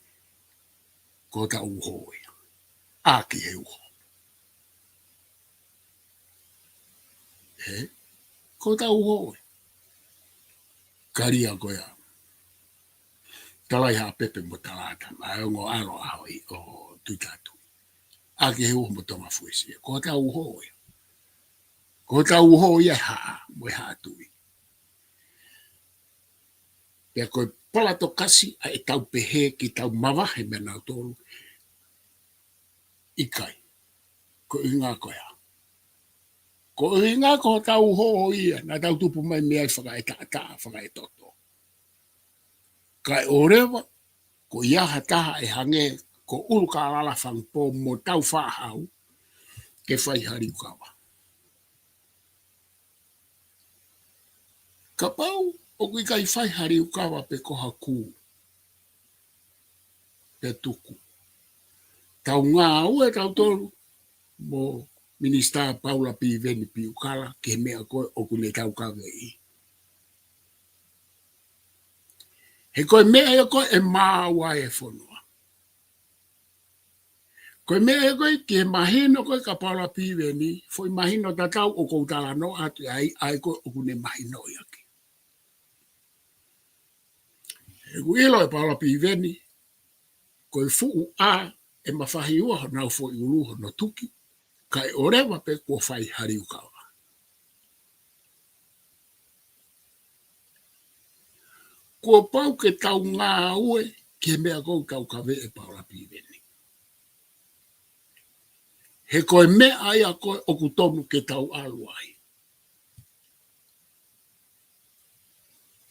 ko tau uhoi. Aki he uho. Ko tau uhoi. Karia koea. Talai haa pepe mo talata. Ai ongo aro ahoi o tuitatu. Aki he uho mo tonga fuisi. Ko tau uhoi. Ko tau uhoi e haa. Mo e haa tui. Pea koe palato kasi a e tau pehe ki tau mawahe me nau tolu. Ikai. Ko inga koea. Ko inga ko tau ho ia. Na tau tupu mai mea whaka e taa, whaka e toto. Kai orewa, ko iaha taha e hange ko uluka ala fang po mo tau fa hau ke fai hari kawa. Kapau o kui kai fai hari kawa pe ko haku pe tuku. Tau ngā ue tau tolu mo Minista Paula Piveni Piukala ke mea koe o kune tau kawe i. He koe mea e koe e māua e whanua. Koe mea e koe ke mahino koe ka Paula Piveni foi mahino tatau o koutala no atu ai koe o kune mahino iake. He kuilo e Paula Piveni koe fuu a e mawhahi ua nau foi uluho no tuki kai orewa pe kua whai hari ukawa. Kua pau ke tau ngā ue ke mea kou tau kawe e Paula Piveni. He koe mea ai a koe o kutomu ke tau aluai.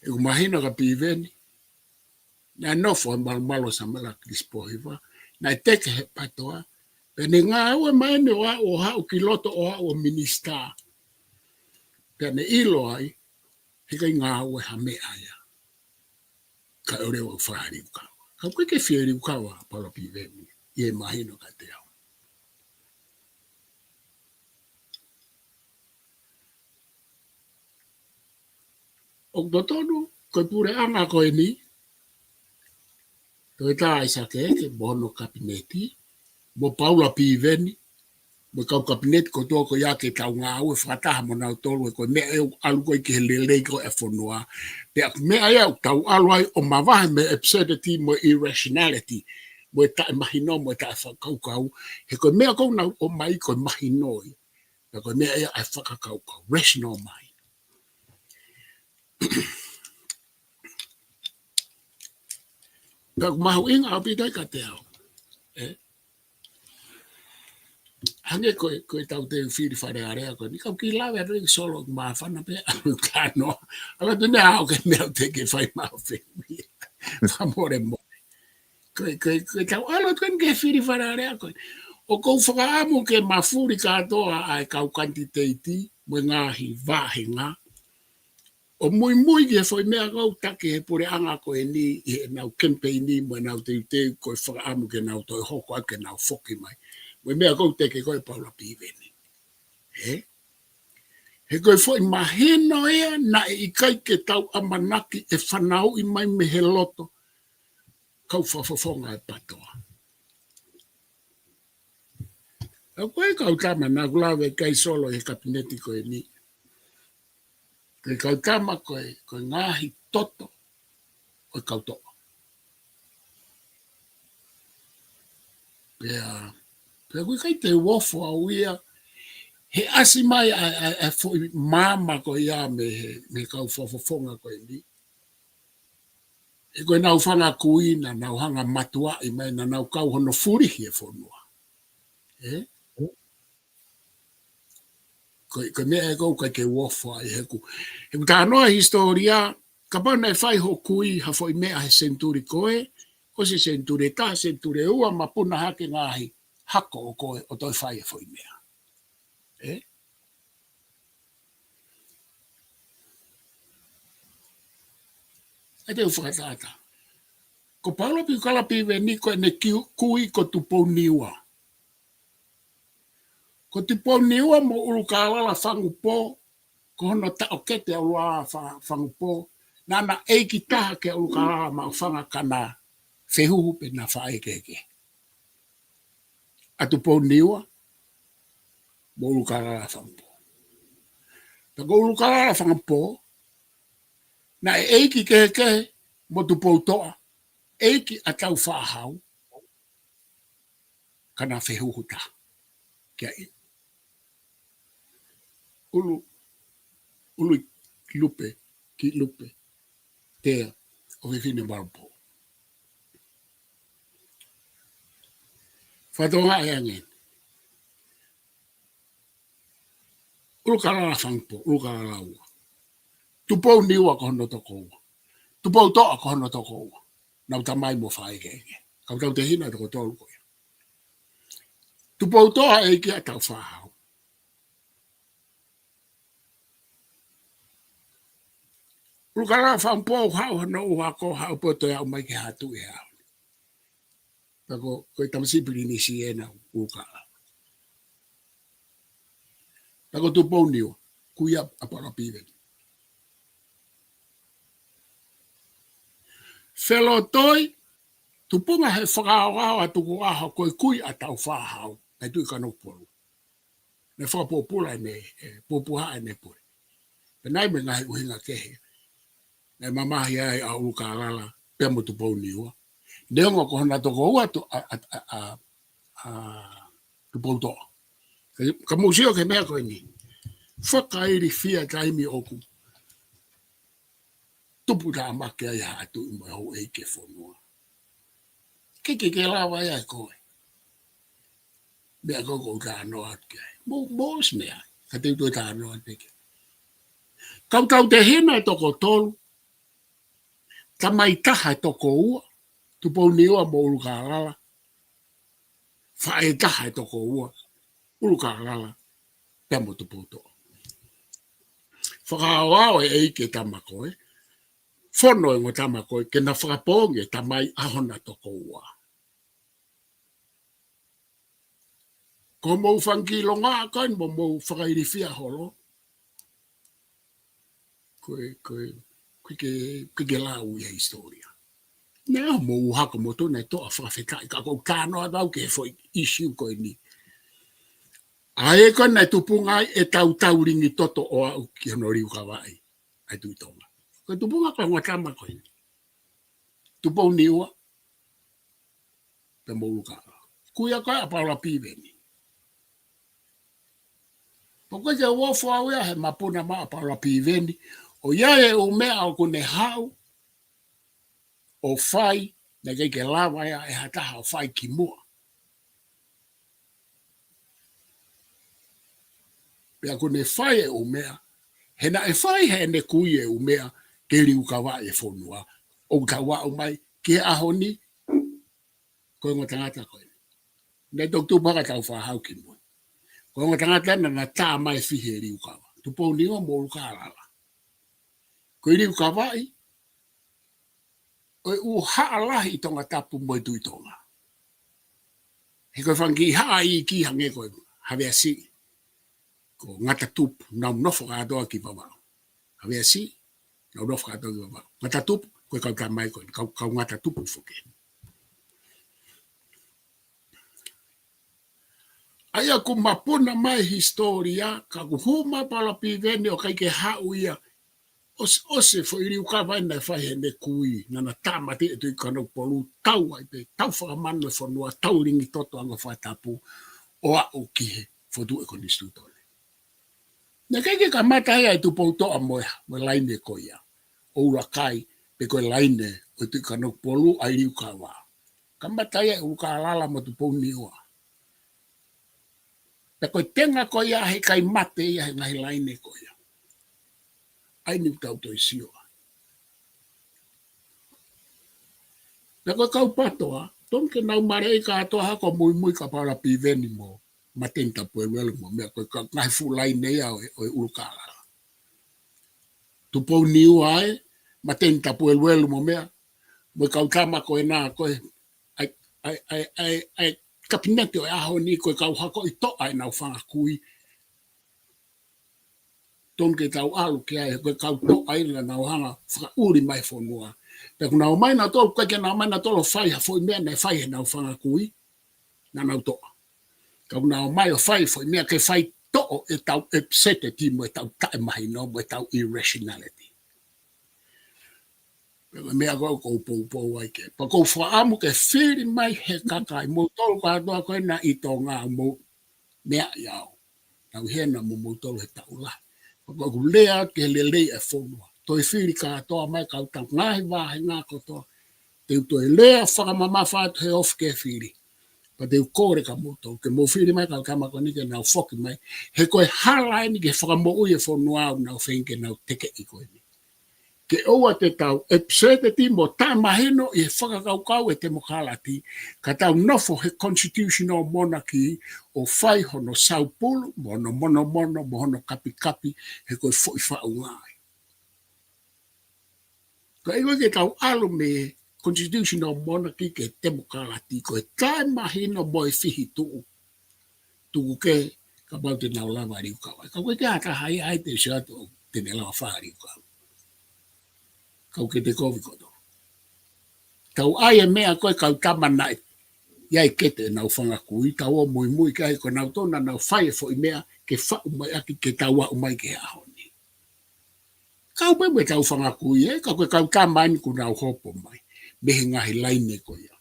E umahina ka Piveni, na nofo e malumalo sa mela krispohiva, na teke he patoa, pene ngā ue maene o hao kiloto o hao minista. Pene ilo ai, he kai ngā ue ha mea aia. Ka ore o whahari ukawa. Ka koe ke whiari ukawa Paula Piveni, i e mahino ka te au. O dotonu, koe pure anga koe ni, koe tā isa ke mono kabineti, mo Paula Piveni, mo kau kabineti ko tō ko ia ke tau ngā ue whataha mo nau tolu e koe mea e alu koe ke lelei ko e whanua. Pea mea e au tau aluai o mawahe me absurdity mo irrationality, mo e tae mahino mo e tae whakaukau, he koe mea kou nau o mai koe mahinoi, pe koe mea e ai whakakaukau, rational mind. Pea mahu inga au pitai ka te au. Hange koe tau te whiri whare area koe, ni kau ki lawe a rei solo maa whana pe alu kano. Ala tu nea au ke mea te ke whai maa whenui. Whamore mo. Koe tau alo tuen ke whiri whare area koe. O kou whakaamu ke mawhuri katoa ai kau kantiteiti, mo ngahi vāhinga. O mui ke foi mea kau take he pure anga koe ni, he nau campaigni, mo nau te koe whakaamu ke nau toi hoko ake nau whoki mai. Mo mea kou teke koe Paula Piveni. He koe foi mahino ea na e ikai ke tau amanaki e whanau i mai me he loto. Kau whawhawhonga e patoa. A koe kau tama na kulawe kai solo he kabineti koe ni. Koe kau tama koe ngahi toto koe kau toa. Pea koe kai te wofo au ia, he asi mai a foi mama ko ia me kau whawhawhonga koe ni. E koe nau whanga kuina, nau hanga matua i mai, na nau kau hono furihi e whanua. Koe mea e kou kai ke wofo ai heku. Heku tā noa historia, ka pauna e whai ho kui ha foi mea he senturi koe, o se senturi tā, senturi ua mapuna hake ngahi, hako o koe o toi whai e foi mea. E te uwhakatata. Ko Paula Piukala Piveni koe ne kui ko tupou niua. Ko tupou niua mo urukālala whangu pō, ko hono tao kete au lua whangu pō, nana eiki taha ke urukālala ma whanga kana whehuhu pe na whae keke. A tupou niua, mo urukālala whangu pō. Tako urukālala whangu pō, na eiki keke mo tupou toa, eiki a tau whahau, kana whehuhu taha. Kia i. Ulu ki lupe, tea, o whiwhine marpo. Whatonga e angen. Ulu karala whangpo, ulu karala ua. Tupou niua ko hono toko ua. Tupou toa ko hono toko ua. Nau tamai mo whae kenge. Kau tau te hina toko tolu koe. Tupou toa e kia tau whahau. Ulukala whampou hau hana uhako hau poto ya umai ke hatu e hau. Tako koe tamasipiri ni si ena ulukala. Tako tupou niwa, kuia apara piven. Whelo toi, tupunga he whakaawao atuku aho koe kui atau whahau. Nei tui kanopolu. Ne whakapopula ne popuha ne pui. Penai me ngahi uhinga kehe. Ne mamahi ai a ulukala pe mo tupou niwa. Neongo ko hana toko ua tupou toa. Ka museo ke mea koe ni. Whakairi fia taimi oku. Tupu ta amake ai hatu imo hau eike fonua. Kiki ke lawa ia koe. Mea koko uta anoa ke. Mos mea. Ka te uto ta anoa teke. Kau tau te hina e toko tolu. Ta mai taha e toko ua. Tupou niwa mo ulukalala. Whae taha e toko ua. Ulukalala. Pea mo tupou toa. Whakaawao e eike tamakoe. Fono e ngo tamakoe. Ke na whakaponge tamai ahona toko ua. Ko mou whankilo ngā kain mo mou whakairifia holo. Koe ke lau ia historia. Nea mou hako mo tōne toa whakawhetai. Ka kou kānoa tau ke foi issue koe ni. Ae koe nei tupungai e tau ringi toto o au ki hono riu kawai. Ai tui tonga. Koe tupunga koe ngā tama koe ni. Tupou niua. Pe mou lukara. Kuia koe apara piveni. Poko te uofo au ia he mapuna maa apara piveni. O iae o mea o kune hau. O whai. Na keike lawa ia e hataha o whai ki mua. Pea kune whai e o mea. Hena e whai he ne kui e o mea. Ke riu kawa e fonua. O kawa o mai. Ke ahoni. Koe ngā tangata koe. Nei tok tupaka tau whahau ki mua. Koe ngā tangata na tā mai whihe riu kawa. Tupou niwa mo ukalala. Koe riu kawa i. Oe u haalahi tonga tapu mo i tui tonga. He koe whangi haa i ki hange koe. Havea si. Ko ngata tupu. Nau nofo katoa ki wawao. Havea si. Nau nofo katoa ki wawao. Ngata tupu. Koe kau tamai koe. Kau ngata tupu fuke. Aia ku mapuna mai historia. Ka kuhuma pala piveni o kaike hau ia. Ose fo iri ukawa ina whai hene kui. Nana tāmati e tui kano polu. Tau ai pe. Tau whakamanu e whanua. Tau ringi toto anga whai tapu. O a o kihe. Fotu e konistu tole. Na kaike ka mata hea e tupou toa moe. Moe laine koia. O ura kai. Pe koe laine. O tui kano polu a iri ukawa. Ka mata hea e ukalala mo tupou niwa. Pe koe tenga koia he kai mate ia he ngahi laine koia. Ai ni tau toi sioa. Pe koe kau patoa. Tonke nau marei ka atoa hako mui ka para piveni mo. Matenta pueluelu mo. Mea koe ngahi fu laine ia o ulukala. Tupou niwa ai. Matenta pueluelu mo mea. Mo kau tama koe nā koe. Ai kapinete o aho ni koe kau hako i toa ai nau whanga kui. Tonke tau alu ke ai koe kau toa ai na nau hanga whaka uri mai whanua. Pe kuna o mai na tolo koe ke na mai na tolo whai ha foi mea na whai he nau whanga kui. Na nau toa. Kau na o mai o whai foi mea ke whai toa e tau e sete timo e tau tae mahi no mo e tau irrationality. Mea koe kou pou ai ke. Pa kou whaamu ke whiri mai he kakai. Mo tolu katoa koe na i tō ngā mo mea iau. Tau hena mo tolu he tau la. Pa kou lea ke le lea e whonua. Toi whiri katoa mai kau tau ngahi wahe ngā kotoa. Te utoi lea whakamama whātu he of ke whiri. Pa te ukore ka mo tolu. Ke mo whiri mai kau kama koni ke nau whoki mai. He koe halaini ke whakamo ui e whonua au nau whenke nau teke i koe ni. ke oa te tau e psete ti mo ta mahino e whakakaukau e te mokalati ka tau nofo he constitutional monarchy o whai hono saupulu mono mono kapi kapi he koe fo i whaungai. Ka iwa ke tau alo me constitutional monarchy ke te mokalati ko e tai mahino mo e fihi tuu ke ka bau te nau lava riu kawai. Ka koe te ata hai ai te siato te ne lava wha riu kawai. Kau ke te kovi koto. Tau ai e mea koe kau tamana iai kete nau whanga kui, tau o mui kai ko nau tona nau whai e fo i mea ke whau mai aki ke tau au mai ke ahoni. Kau pepe tau whanga kui e, ka koe kau tamani ku nau hopo mai, mehe ngahi laine ko ia.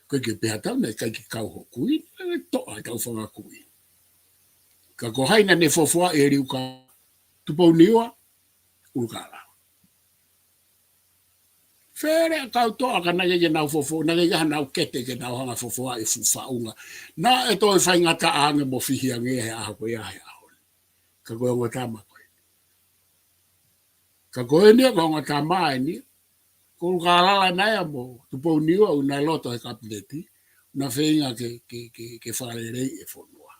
Koe ke peha tau nei kai ki kau ho kui, toa tau whanga kui. Ka ko haina ne fofoa e riu ka tupou niwa, urukala. Fere kau toa ka nage ke nau fofo, nage ke nau kete ke nau hanga fofoa e fufaunga. Na e toi whai ngata aange mo fihi ange he aho koe ahe aho. Ka koe onga tama koe. Ka koe nia ka onga tama e ni. Kuru ka alala naya mo, tupou niwa una loto he kapileti, una whainga ke whalerei e fonua.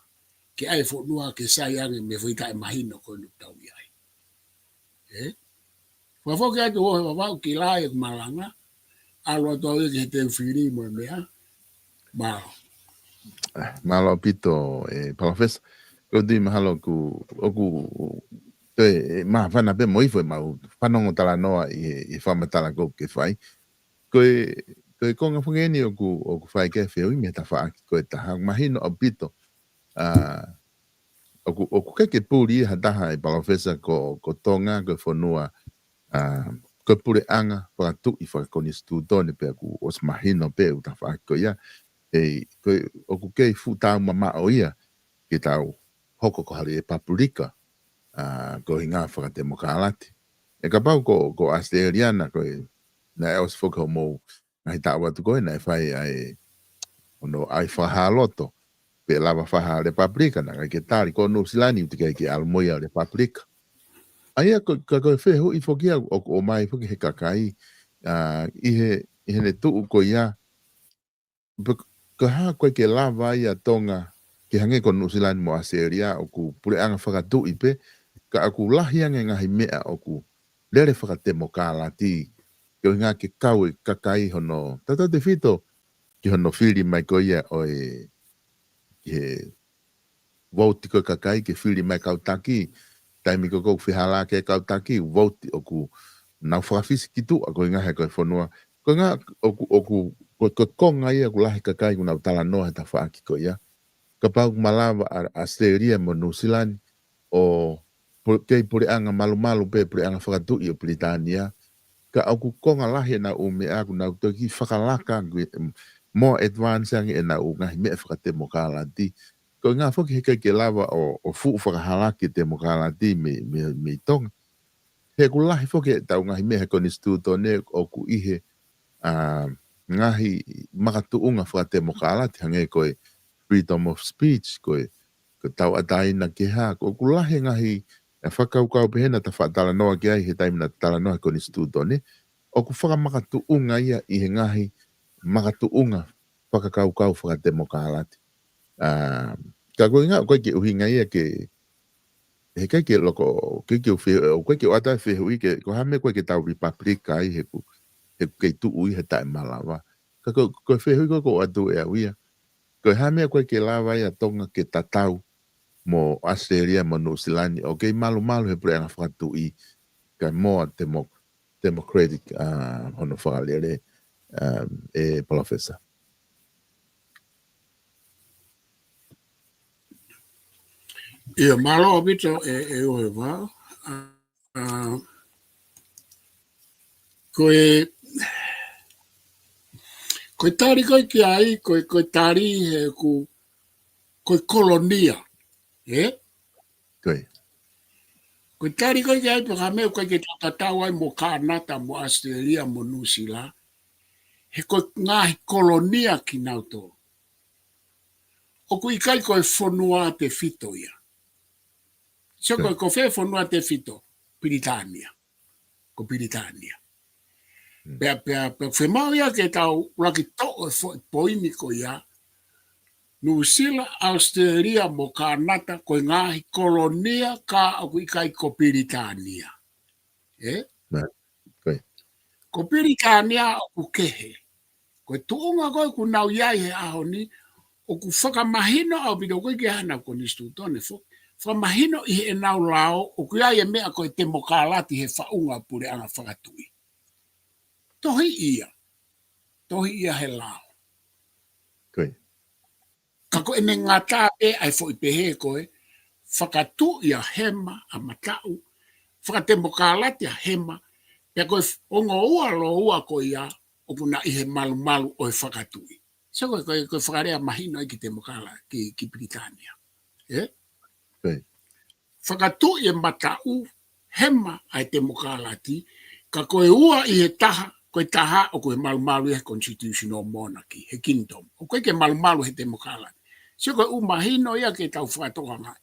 Ke ai fonua ke sai ange me whita e mahino koe nuk tau iai. Wafoke atu ho he wawau ki lai e malanga, alo tau e ke te whiri mo e mea, malo. Malo pito palofesa. Ko di mahalo ku oku te ma fana pe moi foi mau fanongo tala noa i whamatala ko ke whai. Koe konga whangeni oku whai ke whiu me ta whaaki koe taha mahino o pito. Oku keke pūri ha taha e palofesa ko tonga ko whanua ko pure anga whakatu i whakakoni stūtone pe aku os mahino pe u ta whaaki ko ia. Oku kei futau mama o ia ki tau hoko ko hari e papurika ko hinga whakate mo ka alati. E ka pau ko Australiana ko na eos whaka mo ngahi tau atu koe na e whai ono ai whahaloto pe lava whaha le paprika na kai ke tari ko no silani uti kai ke almoia le paprika. Aia ko wheho i whokia o mai whoki he kakai i he ne tuu ko ia ka ha koe ke lava ia tonga ke hange ko New Zealand mo Australia o ku pure anga whakatu i pe ka aku lahi ange ngahi mea o ku lere whakate mo ka lati ke ngā ke kau e kakai hono tata te whito ki hono whiri mai ko ia o e vauti ko kakai ke whiri mai kautaki taimi ko kou whihala ke kautaki vauti o ku nau whakawhisi ki tu a koe ngahe koe whanua ko ngā ko konga ia ku lahi kakai ku nau tala noa he ta whaaki ko ia ka pau malawa Australia mo New Zealand o kei pure anga malu pe pure anga whakatu i o Britania ka aku konga lahi na ume aku nau toki whakalaka mo advance angi e na u ngahi mea whakate mo kālanti ko ngā whoki he ke lava o fu whakahalaki te mo kālanti me tonga he ku lahi whoki tau ngahi mea he koni stūtone o ku ihe ngahi makatuunga whakate mo kālanti hange koe freedom of speech ko tau ataina ke ha ko kulahe ngahi e whakaukau pehena ta whaatala noa ki ai he taimina tala noa ko ni stūtone o ku whakamakatuunga ia i he ngahi makatuunga whakakaukau whakate mo kālati ka koe ngā koe ke uhinga ia ke he kai ke loko ke uwhi o koe ke o atai whihui ke ko hame koe ke tau Republika ai he ku kei tuu i he tae malawa ka koe whihui ko atu e awia ko hame koe ke lawa ia tonga ke tatau mo Australia mo New Zealand o kei malu he prea nga whakatu i ka moa democratic hono whakalere e palofesa. Ia malo bito e oe wā. Koe tari koe ki ai, koe tari he koe kolonia. Koe tari koe ki ai, paka meo koe ke tatau ai mo kānata mo Australia mo New Zealand. He koe ngahi kolonia ki nauto. O koe koe whanua te whito ia. So koe whea whanua te whito. Britania. Ko Britania. Pea whemau ia ke tau raki tau e poini ko ia. New Zealand, Australia mo Kanata ko ngahi kolonia ka aku ikai ko Britania. Ko Britania aku kehe. Ko tuunga ko ku nau iai he aho ni o ku whakamahino au bido koe ke hana ko nistu tone fo. Whamahino i he nau lao o ku iai e mea ko te mokalati he whaunga pure anga whakatui. Tohi ia he lao. Kako ene ngata e ai fo i pehe koe, whakatu ia hema a matau, whakatemokalati a hema, pia koe ongo ua lo ua koe ia, o kuna i he malu o e whakatui. So koe whakarea mahino i ki temokala ki Britania. Whakatu i e matau, hema ai temokalati, ka koe ua i he taha, koe taha o koe malu i he constitutional monarchy, he kingdom. O koe ke malu he temokalati. So koe umahino ia ke tau whakatoka ngai.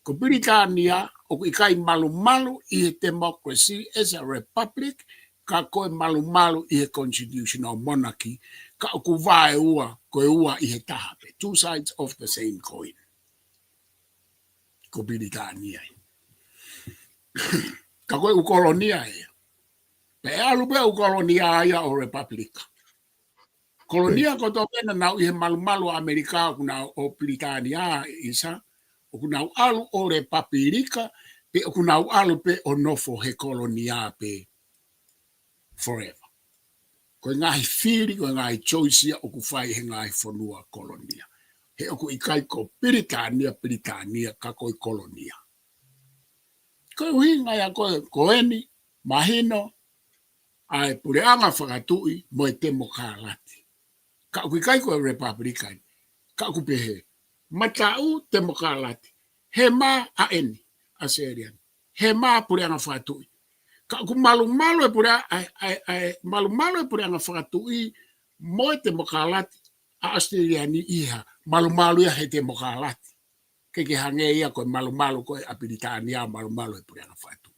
Ko Britania, o ikai malu i he democracy as a republic, ka koe malu i he constitutional monarchy, ka o ku vae ua, koe ua i he tahape. Two sides of the same coin. Ko Britania. Ka koe u kolonia ia. Pe alu pe u kolonia ia o republika. Kolonia ko to pena nau i he malu Amerika kuna o Britania isa, o kuna alu o republika, pe o kuna alu pe o nofo he kolonia pe forever. Ko ngahi firi, ko ngahi choice o ku fai he ngahi fonua kolonia. He o ku ikai ko Britania ka koe kolonia. Ko hinga ya ko eni, mahino, ai pureanga whakatui mo e temokalati. Ka ku kai ko Republican, ka ku pehe. Matau temokalati. Hema a eni, a serian. Hema pureanga whakatui. Ka ku malu e purea, malu e pureanga whakatui mo e temokalati a Australiani iha. Malu ia he temokalati. Ke hange ia ko malu ko a Britania malu e pureanga whakatui.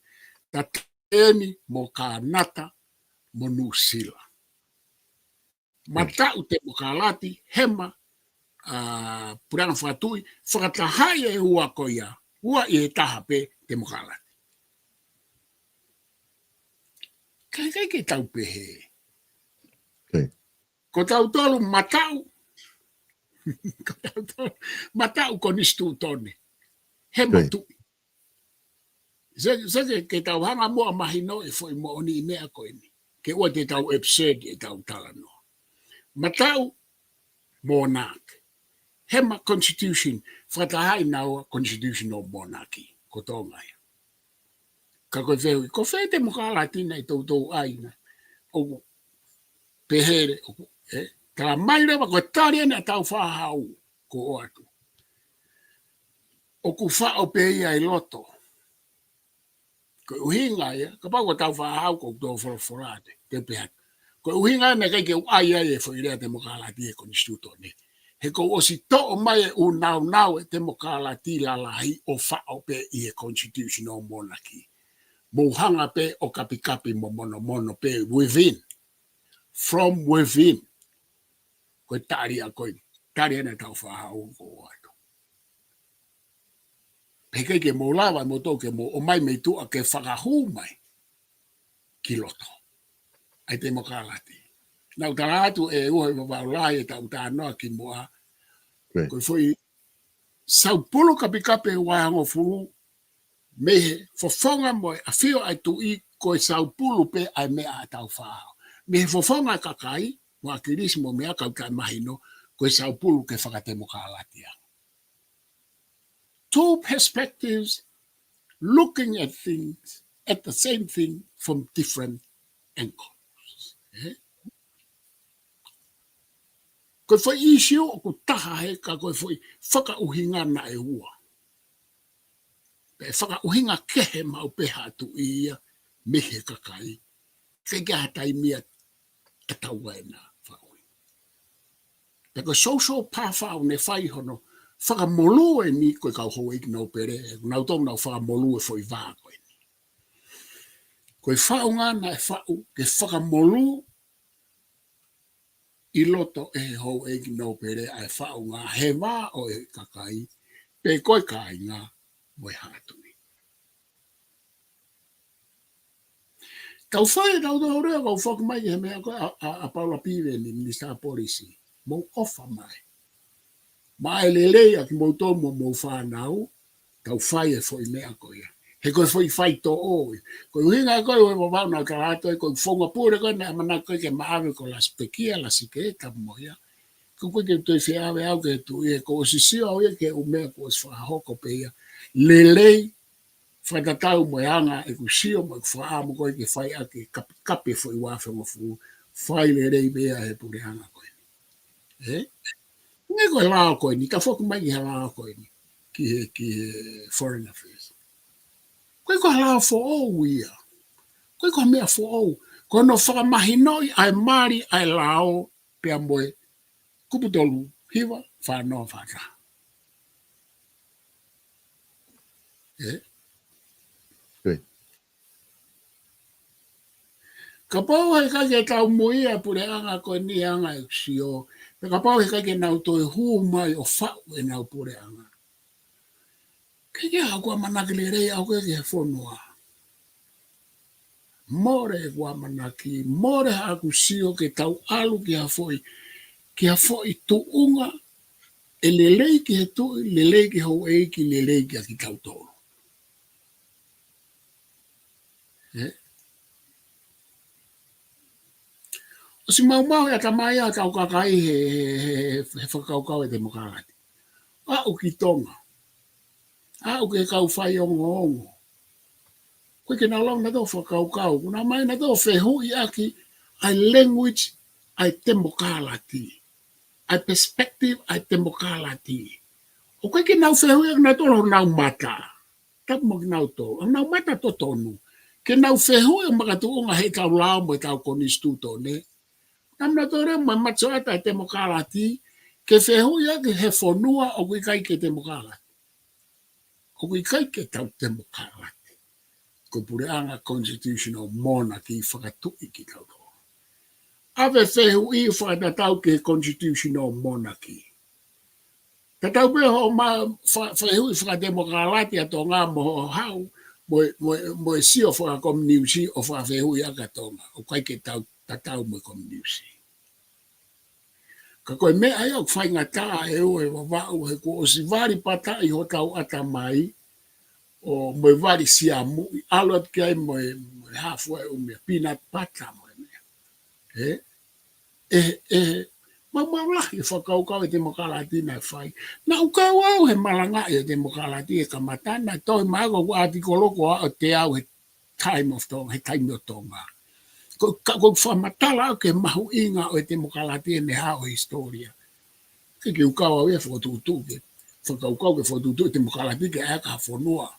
Tateni mo Kanata mo New Zealand. Matau temokalati, hema, puranga whakatui, whakatahai e ua koia, ua i e tahape temokalati. Kai ke tau pehe. Ko tau tolu matau, matau ko nistu tone, hema tu. Sake ke tau hanga mua mahino e foi mo oni i mea ko ini. Ke ua te tau absurd e tau talano. Matau monarch. Hema constitution. Whatahai naua constitutional monarchy. Ko tonga ia. Ka koe whehui. Ko whee te mukalatina i tautou aina. O pehere. Tala mai rewa ko taria na tau whahau. Ko oatu. O ku wha o peia i loto. Ko uhinga ia. Ka pako tau whahau ko tau whorate. Te pehatu. Ko uhinga me kai ke ai e foi rea demokalati e konstitutone. He ko osi to o mai u nau e demokalati la lahi o fa o pe i e constitutional monarchy. Mo hanga pe o kapi mo mono pe within. From within. Ko taria na tau whahau ko ato. Pe kai ke mo lawa mo to ke mo o mai me tu a ke whakahu mai. Kiloto. Ai demokalati. Nau taratu e ua wawalai e tau tānoa ki moa. Koe foi saupolo kapi waihango furu mehe fofonga moe a fio ai tu i koe saupolo pe ai mea a tau whahao. Mehe fofonga kakai, moa kirismo mea kaukai mahino, koe saupolo ke whakatemokalatia. Two perspectives looking at things, at the same thing from different angles. Koe foi isio o ku taha he ka koe foi whakauhinga na e ua. Pe whakauhinga kehe mau peha tu ia mehe kakai. Keke hatai mia ataua e na whaui. Pe koe social pawhau ne whai hono whakamolu e ni koe kau hou ik nau pere. Nau tong nau whakamolu e foi vā koe ni. Koe whaunga na e whau ke whakamolu I loto e hou e ki no pere ai whaunga he wā o e kakai pe koe ka inga moi hatui. Tau whae tau tau rea kau whakumai he mea koe a Paula Pive ni Minister Policy. Mou ofa mai. Mai lelei a ki mou tomo mou whanau tau whae e fo I mea koe. He koe fo I whai to oi. Koe hinga koe ue wawau na karato e koe whonga pūre koe na amana koe ke maawe ko las pekia la sike e tapu moia. Koe ke toi whiawe au ke tu e ko o sisio au e ke umea ko os whahoko pe ia. Lelei whatatau mo anga e ku sio mo wha mo koe ke whai ake kape fo I wafe mo fu. Whai lelei bea he pure anga koe. Nge koe lao koe ni, ka whoku mai ki ha lao koe ni. Ki he foreign affairs. Koe koe lao fo o ia. Koe koe mea fo o. Koe no whakamahinoi ai mari ai lao pia moe kuputolu hiwa whanau whata. Ka pau he kake tau moia pure anga koe ni anga e sio. Pe ka pau he kake nau toi huu mai o whau e nau pure anga. Keke hau kua manakile rei au keke he whonua. More e kua manaki, more haku sio ke tau alu ki ha foi tu unga e lelei ki he tu, lelei ki hau eiki, lelei ki a ki tau toro. O si mau ya tamai a tau kakai he whakaukau e te mokarati. A o ki tonga. A o ke kau whai ongo ongo. Koe ke nau lau na tō whakaukau. Kuna mai na tō whehui aki ai language ai te mokarati. Ai perspective ai te mokarati. O koe ke nau whehui aki na tō nau mata. Tapu mo ki nau tō. Nau mata tō tonu. Ke nau whehui o makatu unga he tau lao mo tau konistu tōne. Namna tore ma matso ata te mokarati ke whehui aki he whonua o kui kai ke te mokarati. O kui kai ke tau te mokarati. Ko pure anga constitutional monarchy whakatui ki tau tō. Awe whehui whakatatau ke constitutional monarchy. Tatau pe ho ma whehui whakademokarati a tō ngā moho hau mo e sio whakakomniusi o whehui aka tōnga. O kai ke tatau mo komniusi. Ka koe mea ai au whainga tā e ue wawau he ko o si vari pata I ho tau ata mai o mo vari sia mui alot kai mo hafua o mea peanut butter mo mea. Mau lahi whakaukau e te mokalati na whai. Na ukau au he malanga e te mokalati e kamatana toi mago ku atikoloko a o te au he time of tonga, he time of tonga. Ko whamatala ke mahu inga o te mokalati e me hao historia. Ke ukau au e whakatutu ke whakaukau ke whakatutu e te mokalati ke eka whanua.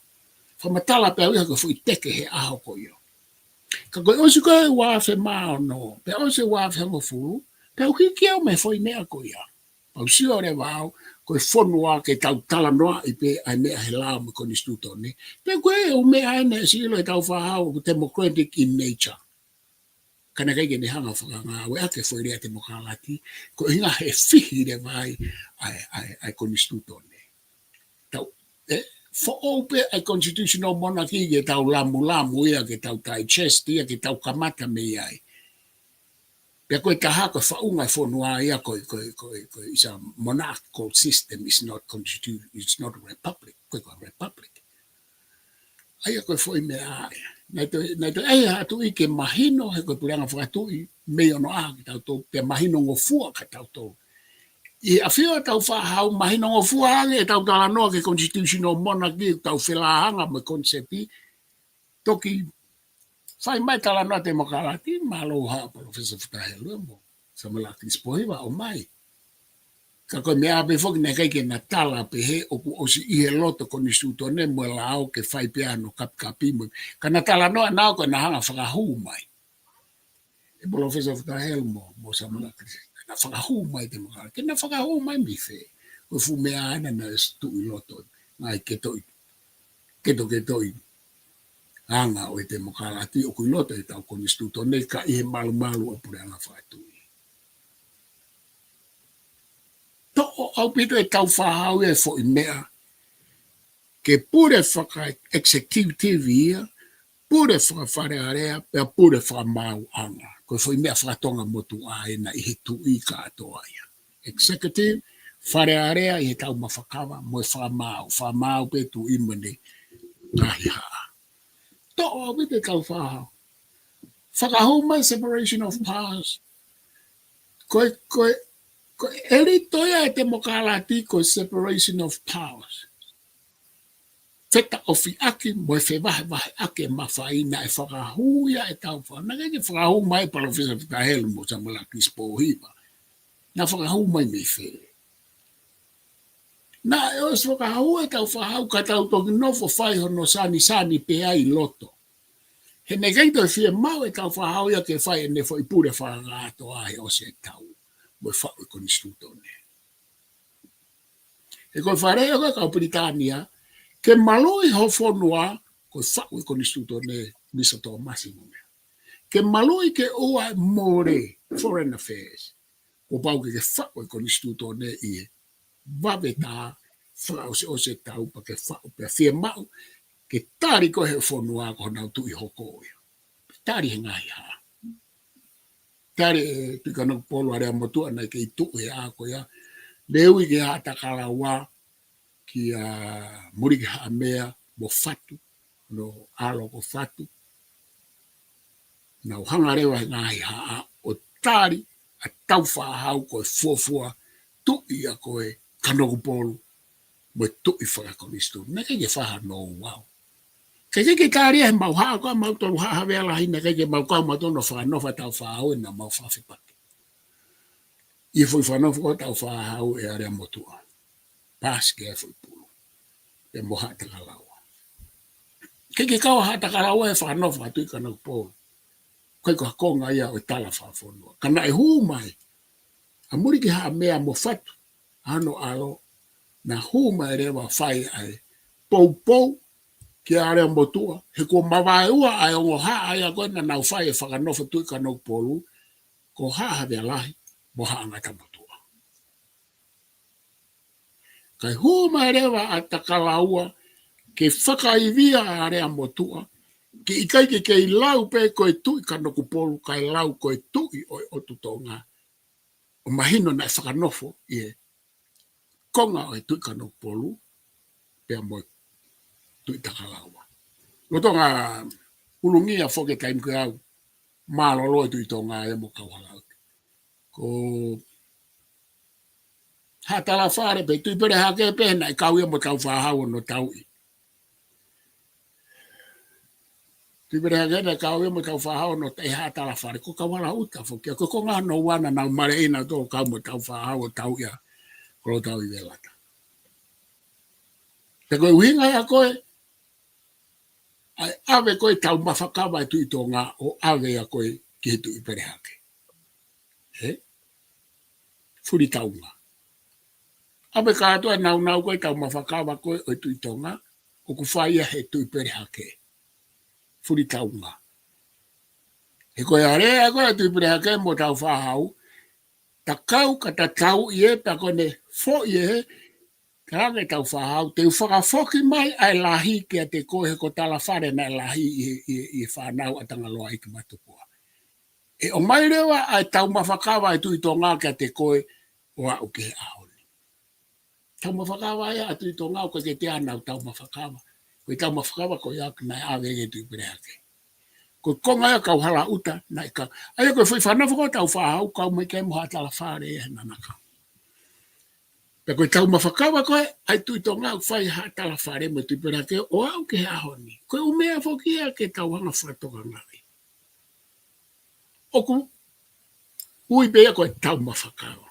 Whamatala pe au e hako whui teke he aho ko yo. Ka koe osi koe wafe mao no. Pe osi wafe hango furu. Pe au hiki au me whui mea ko ya. Pau sio re wao koe whanua ke tau tala noa I pe ai mea he lao me konistu tone. Pe koe o mea ene silo e tau whahau democratic in nature. Kana kai ke ne hanga whakanga we ake whui rea te mokalati. Ko hinga he whihi re vai ai konistu tone. Tau, for ope ai constitutional monarchy ke tau lamu ia ke tau digest ia ke tau kamata me ai. Pe koe taha koe whaunga whanua ia koe is a monarchical system, is not constitution, it's not a republic, koe republic. Aia koe whoi me ai. Nei to ei hatu I ke mahino he koe pureanga whakatui me ono a ke tau tō, pe mahino ngofua ka tau tō. I a whio tau whahau mahino ngofua hange e tau tala noa ke constitutional monarchy tau whelahanga me concepti. Toki whai mai tala noa te mokalati malo ha PALOFESA whakahelu mo. Sa malaki spohiwa o mai. Ka koe mea ape whoki ne kai ke na tala pe he oku osi I he loto konistu tone mo lao ke whai peano kapi mo. Ka na tala noa nao koe na hanga whakahu mai. E PALOFESA whakahelu mo sa malaki. Na whakahu mai te mokalati. Ke na whakahu mai mi whe. Koe fu mea ana na stu I loto. Ngai ke toi. Ke toi. anga o te mokalati o kuilota i tau konstituto nei ka i he malu o pure anga whaatui. To au pito e tau whahau e fo i mea ke pure whaka executive ia, pure whaka wharearea, pea pure whaka mau anga. Koe fo i mea whakatonga motu a na i he tu i ka atoa ia. Executive, wharearea i he tau mawhakawa, mo e whaka mau pe tu i mene kahi haa. To au pito e tau whahau. Whakahuma separation of powers. Koe eri toia e te mokalati ko separation of powers. Feta ofi aki mo e whewahe ake mawhaina e whakahuia e tau wha. Naka ke whakahuma e PALOFESA whitahelu mo samalaki spohiba. Na whakahuma i me where. Na e os whakahua e tau whahau ka tau toki nofo whai hono sani pea i loto. He negaito e whia mau e tau whahau ia ke whai e ne fo i pure whakagato ahe o se tau. Mo e whau e konistutone. E koe whareo ka kau Britania, ke maloi ho fonua ko whau i konistutone misa tō masimo mea. Ke maloi ke oa more foreign affairs. Ko pau ke whau i konistutone i e waweta whau o se tau pa ke whau pia whia mau ke tari ko he fonua ko nau tu i hoko ia. Tari he ngai haa. Tari e pikano polo area motua nei ke i tu e a ko ia. Leu i ke hata kalawa ki a muri ki haa mea mo fatu, no alo ko fatu. Na uhanga rewa he ngai haa o tari a tau whahau ko e fuafua tu i a ko e kanoku polo mo tu i whakakonistu. Neke ke whaha no wau. Ke tari e mau haa koa mau tolu haa vea lahi na ke mau kau mau tono whanofa tau whahau e na mau whawhipaki. I fui whanofa ko tau whahau e area motua. Paske e fui pulu. E mo hata kalawa. Ke kawa hata kalawa e whanofa tu i kanoku polo. Koe ko hakonga ia o tala whafonua. Kana e huu mai. A muri ki haa mea mo fatu. Ano alo. Na huu mai rewa whai ai. Pou. Ki area motua. He ko mawai ua ai ongo haa ai a koe na nau whai e whakanofa tui ka nok polu. Ko haa havea lahi. Mo haa ngata motua. Kai huu mai rewa a takalaua. Ke whakaivia area motua. Ki ikai ke i lau pe koe tui ka noku polu. Kai lau koe tui o tutonga. O mahino na e whakanofo i e. Konga o e tui ka noku polu. Pea mo tui takalaua. Lotonga ulungia foke time ke au. Malolo e tui tonga e mo kauhalau. Ko hatala whare pe tui pere hake pe na i kau e mo tau whahau no tau i. Tui pere hake na kau e mo tau whahau no te hatala whare. Ko kawala uta foke. Ko konga no wana na mare ina to kau mo tau whahau o tau ia. Ko tau i velata. Te koe uhinga ya koe. Ai ave koe tau mawhakawa e tui tonga o ave a koe ki he tui pere hake. He? Furi taunga. Ave kātua nau koe tau mawhakawa koe o tui tonga o ku whaia he tui pere hake. Furi taunga. He koe area koe tui pere hake mo tau whahau. Ta kau ka ta tau i e pa kone fo i e Kānge tau whahau, te whakafoki mai ai lahi kia te koe ko tala whare na lahi i whanau atanga loa i ki matupua. E o mai rewa ai tau mawhakawa ai tui tō ngā kia te koe o au ke ahoni. Tau mawhakawa ai ai tui tō ngā koe ke te anau tau mawhakawa. Koe tau mawhakawa koe ak nai awe e tui pere hake. Koe konga ia kau hala uta nai kau. Ai koe whai whanau ko tau whahau kau mai kei moha tala whare e nanaka. Pe koe tau mawhakawa koe, ai tui tō ngā whai hatala whare mo tui pera ke o au ke ahoni. Koe umea whokia ke tau hanga whatoka ngari. Oku, ui bea koe tau mawhakawa.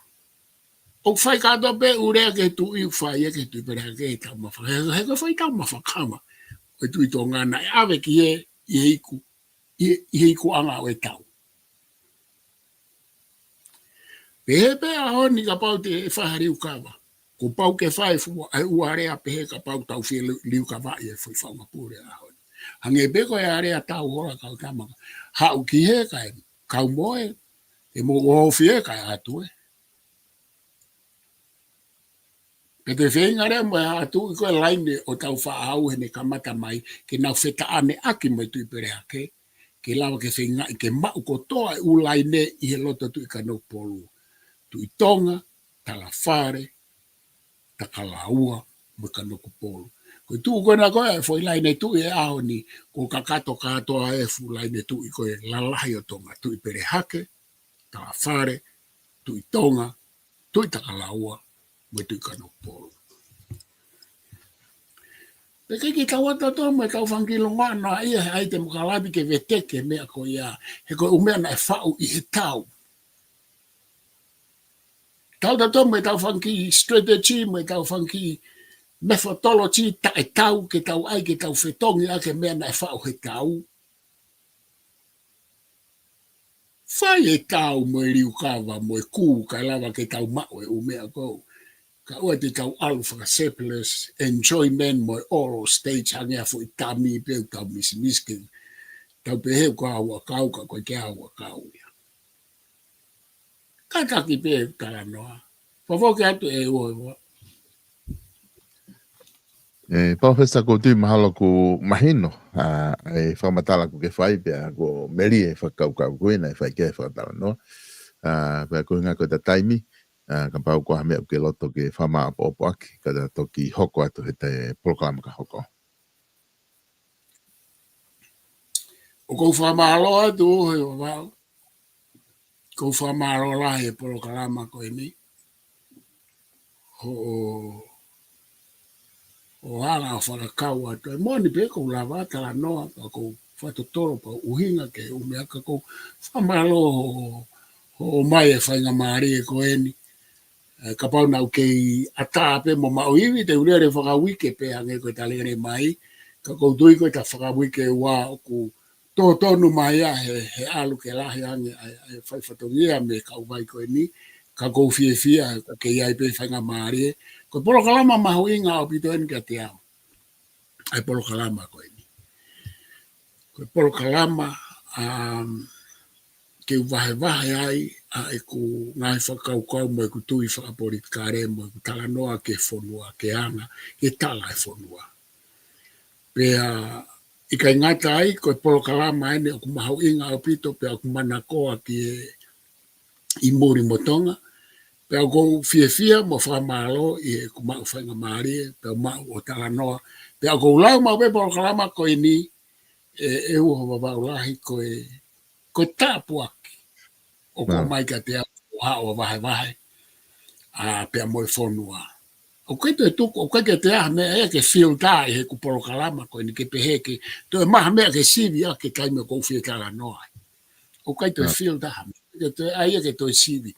O whai kātua pe urea ke tu i whai e ke tui pera ke tau mawhakawa. He koe whai tau mawhakawa. Koe tui tō ngā nai awe ki e i heiku anga o e tau. Pe ahoni ka pau te whahari ukawa. Ko pau ke whai fua ai uarea pehe ka pau tau whia liu ka vai e whai whaunga pūre ahoni. Hange beko ya area tau hora kau tama. Hau ki he kai, kau moe, e mo o fie kai atu e. Pe te whenga rea mo atu i koe laine o tau whaau hene kamata mai, ke nau wheta ane aki mai tui pere hake, ke lawa ke whenga i ke mau kotoa u laine i he loto tui ka no polu. Tui tonga, tala whare, takalaua, mo ka no polu. Ko tu ko na ko e foi laine tu e aho ni ko kakato katoa e fu laine tu i ko e lalahi o tonga tu i pere hake, tala whare, tu i tonga, tu i takalaua, mo tu i ka no polu. Pe ke tau ata to me tau whankilo ngana ia ai te mukalabi ke veteke mea ko ia, he ko umea na e whau i he tau. Tau ta to me tau whanki strategy, me tau whanki methodology ta e tau ke tau ai ke tau whetongi a ke mea na e whau he tau. Whai e tau mo e riu kawa mo e kū kai lawa ke tau mao e umea ko. Ka ua te tau alu whakasepilus, enjoyment mo e oral stage hangi a fui tami peu tau misimiski. Tau peheu ka awa kau ka koe ke awa kau ia. Ka taki peu tala noa. Whawoke atu e oi wa. Palofesa ko tui mahalo ku mahino e whamatala ku ke whai pia ko meri e whakaukau kuina e whai ke whakatala no. Pia ko hinga ko ta taimi ka pau ko hamea ke loto ke whama apo aki ka ta toki hoko atu he te proklama ka hoko. O kou whamalo atu ohe o wau. Kou whamalo lahi e proklama ko ini. O hanga whakakau atu. E moni pe kou lava tala noa pa kou whatotoro pa uhinga ke umea ka kou whamalo o mai e whainga maari e ko eni. Ka pau nau kei ata pe mo mauiwi te urere whakawike pe hange koe talere mai. Ka kou tui koe ta whakawike ua o ku tō tonu mai a he alu ke lahi hange ai whaifatongia me kau vai koe ni. Ka kou fie fia ko kei ai pe whainga maari e. Ko polo kalama mahu inga o pito eni ka te au. Ai polo kalama koe ni. Ko polo kalama ke vahe vahe ai a e ku ngai whakaukau mo e ku tui whakapolitikare mo e ku tala noa ke fonua ke anga e tala e fonua. Pea i kai ngata ai ko e polo kalama ene o ku mahu inga o pito pea ku mana koa ki i muri motonga. Pea ko fie fia mo whamalo i e ku mau whainga maari pea mau o tala noa. Pea ko ulau mau pe polo kalama ko ini e uho wawaulahi ko e tāpuaki. O ko mai ka te o hao vahe vahe a pea mo e fonua. O kai te tuku, o kai te aha mea e ke feel tai he ku polo kalama ko ni ke pehe ke to e maha mea ke sivi a ke kai me ko fie tala noa. O kai te feel taha mea, te ai ke to e sivi.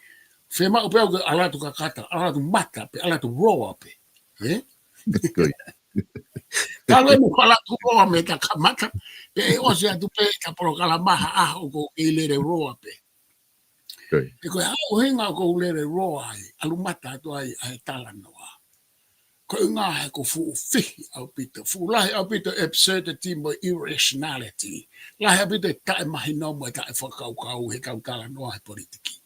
Fe ma o pea ke alatu kakata, alatu mata pe, alatu roa pe. Talo e mo alatu roa me ta kamata, pe e ose atu pe ta polo kalama ha o ko e lere roa pe. E koe hau hinga ko ulere roa ai, alumata atu ai tala noa. Ko ngā he ko fu fihi au pito, fu lahi au pito absurdity mo irrationality. Lahi au pito e tae mahi no mo e tae whakaukau he kau tala noa he politiki.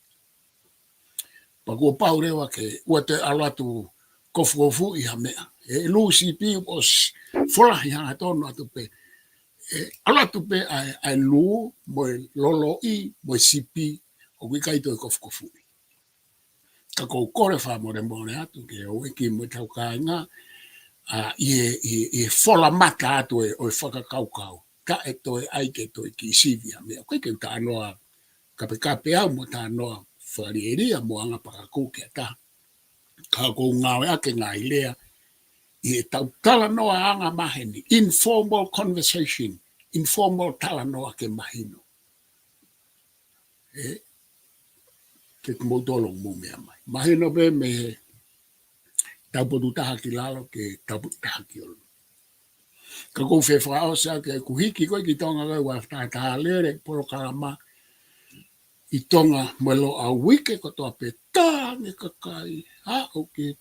Pa kua pau rewa ke ua te alatu kofu i ha mea. E lusi pi os folahi hanga tono atu pe. Alatu pe ai lu mo lolo i mo sipi o wikaito e kofu. Ka kou kore whamore mone atu ke o iki mo tau kāinga i whola mata atu e o whakakaukau. Ka e toi ai ke toi ki sivia mea. Koe ke ta anoa kape au mo ta anoa wharieria mo anga pakaku ke ta. Ka kou ngawe ake ngai lea i e tau tala noa anga maheni. Informal conversation. Informal tala noa ke mahino. Ke kumotolo mo mea mai. Mahino be me taupotu taha ki lalo ke taupotu taha ki olu. Ka kou whewha o sa ke kuhiki koe ki tonga koe wa taha lere poro karama i tonga mwelo a wike ko toa pe tāne kakai. Ha o ke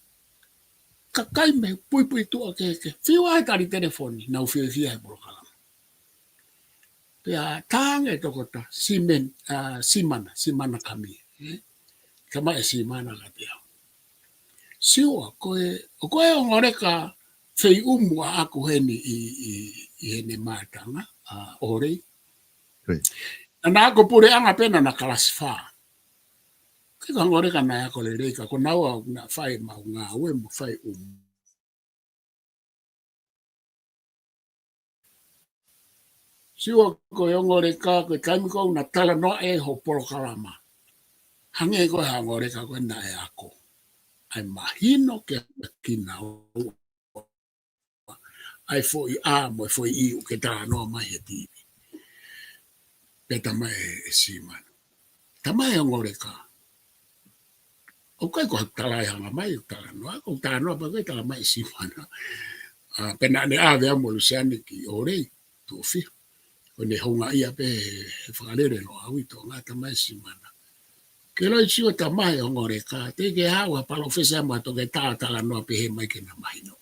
kakai me pui tua ke whiu ai tari telefoni na uwhewhia he poro karama. Pea tange tokota simana kami. Kama e simana la dia. Siwa koe ngoreka fei aku heni i hene matanga ore. Na ako pure anga pena na kalasfa. Kika ngoreka na yako lereka ko nawa na fai maunga we mo fai Siwa ko ngoreka ko kaimi ko na tala no e ho polo kalama. Hange ko ngoreka ko na e ako. Ai mahino ke kina ai foi mo foi I ke tala no mai e tivi. Peta mai e siman. Tamai ngoreka. O kai ko tala hanga mai tala no ko tala no ba tala mai siman. Pena ne ave mo lusiani ki ore tu fi. O ne honga ia pe whakarere no au ito ngata mai simana. Ke loi siwa tamai ngoreka te ke hawa PALOFESA ma to ke tala no pe he mai ke na mai no.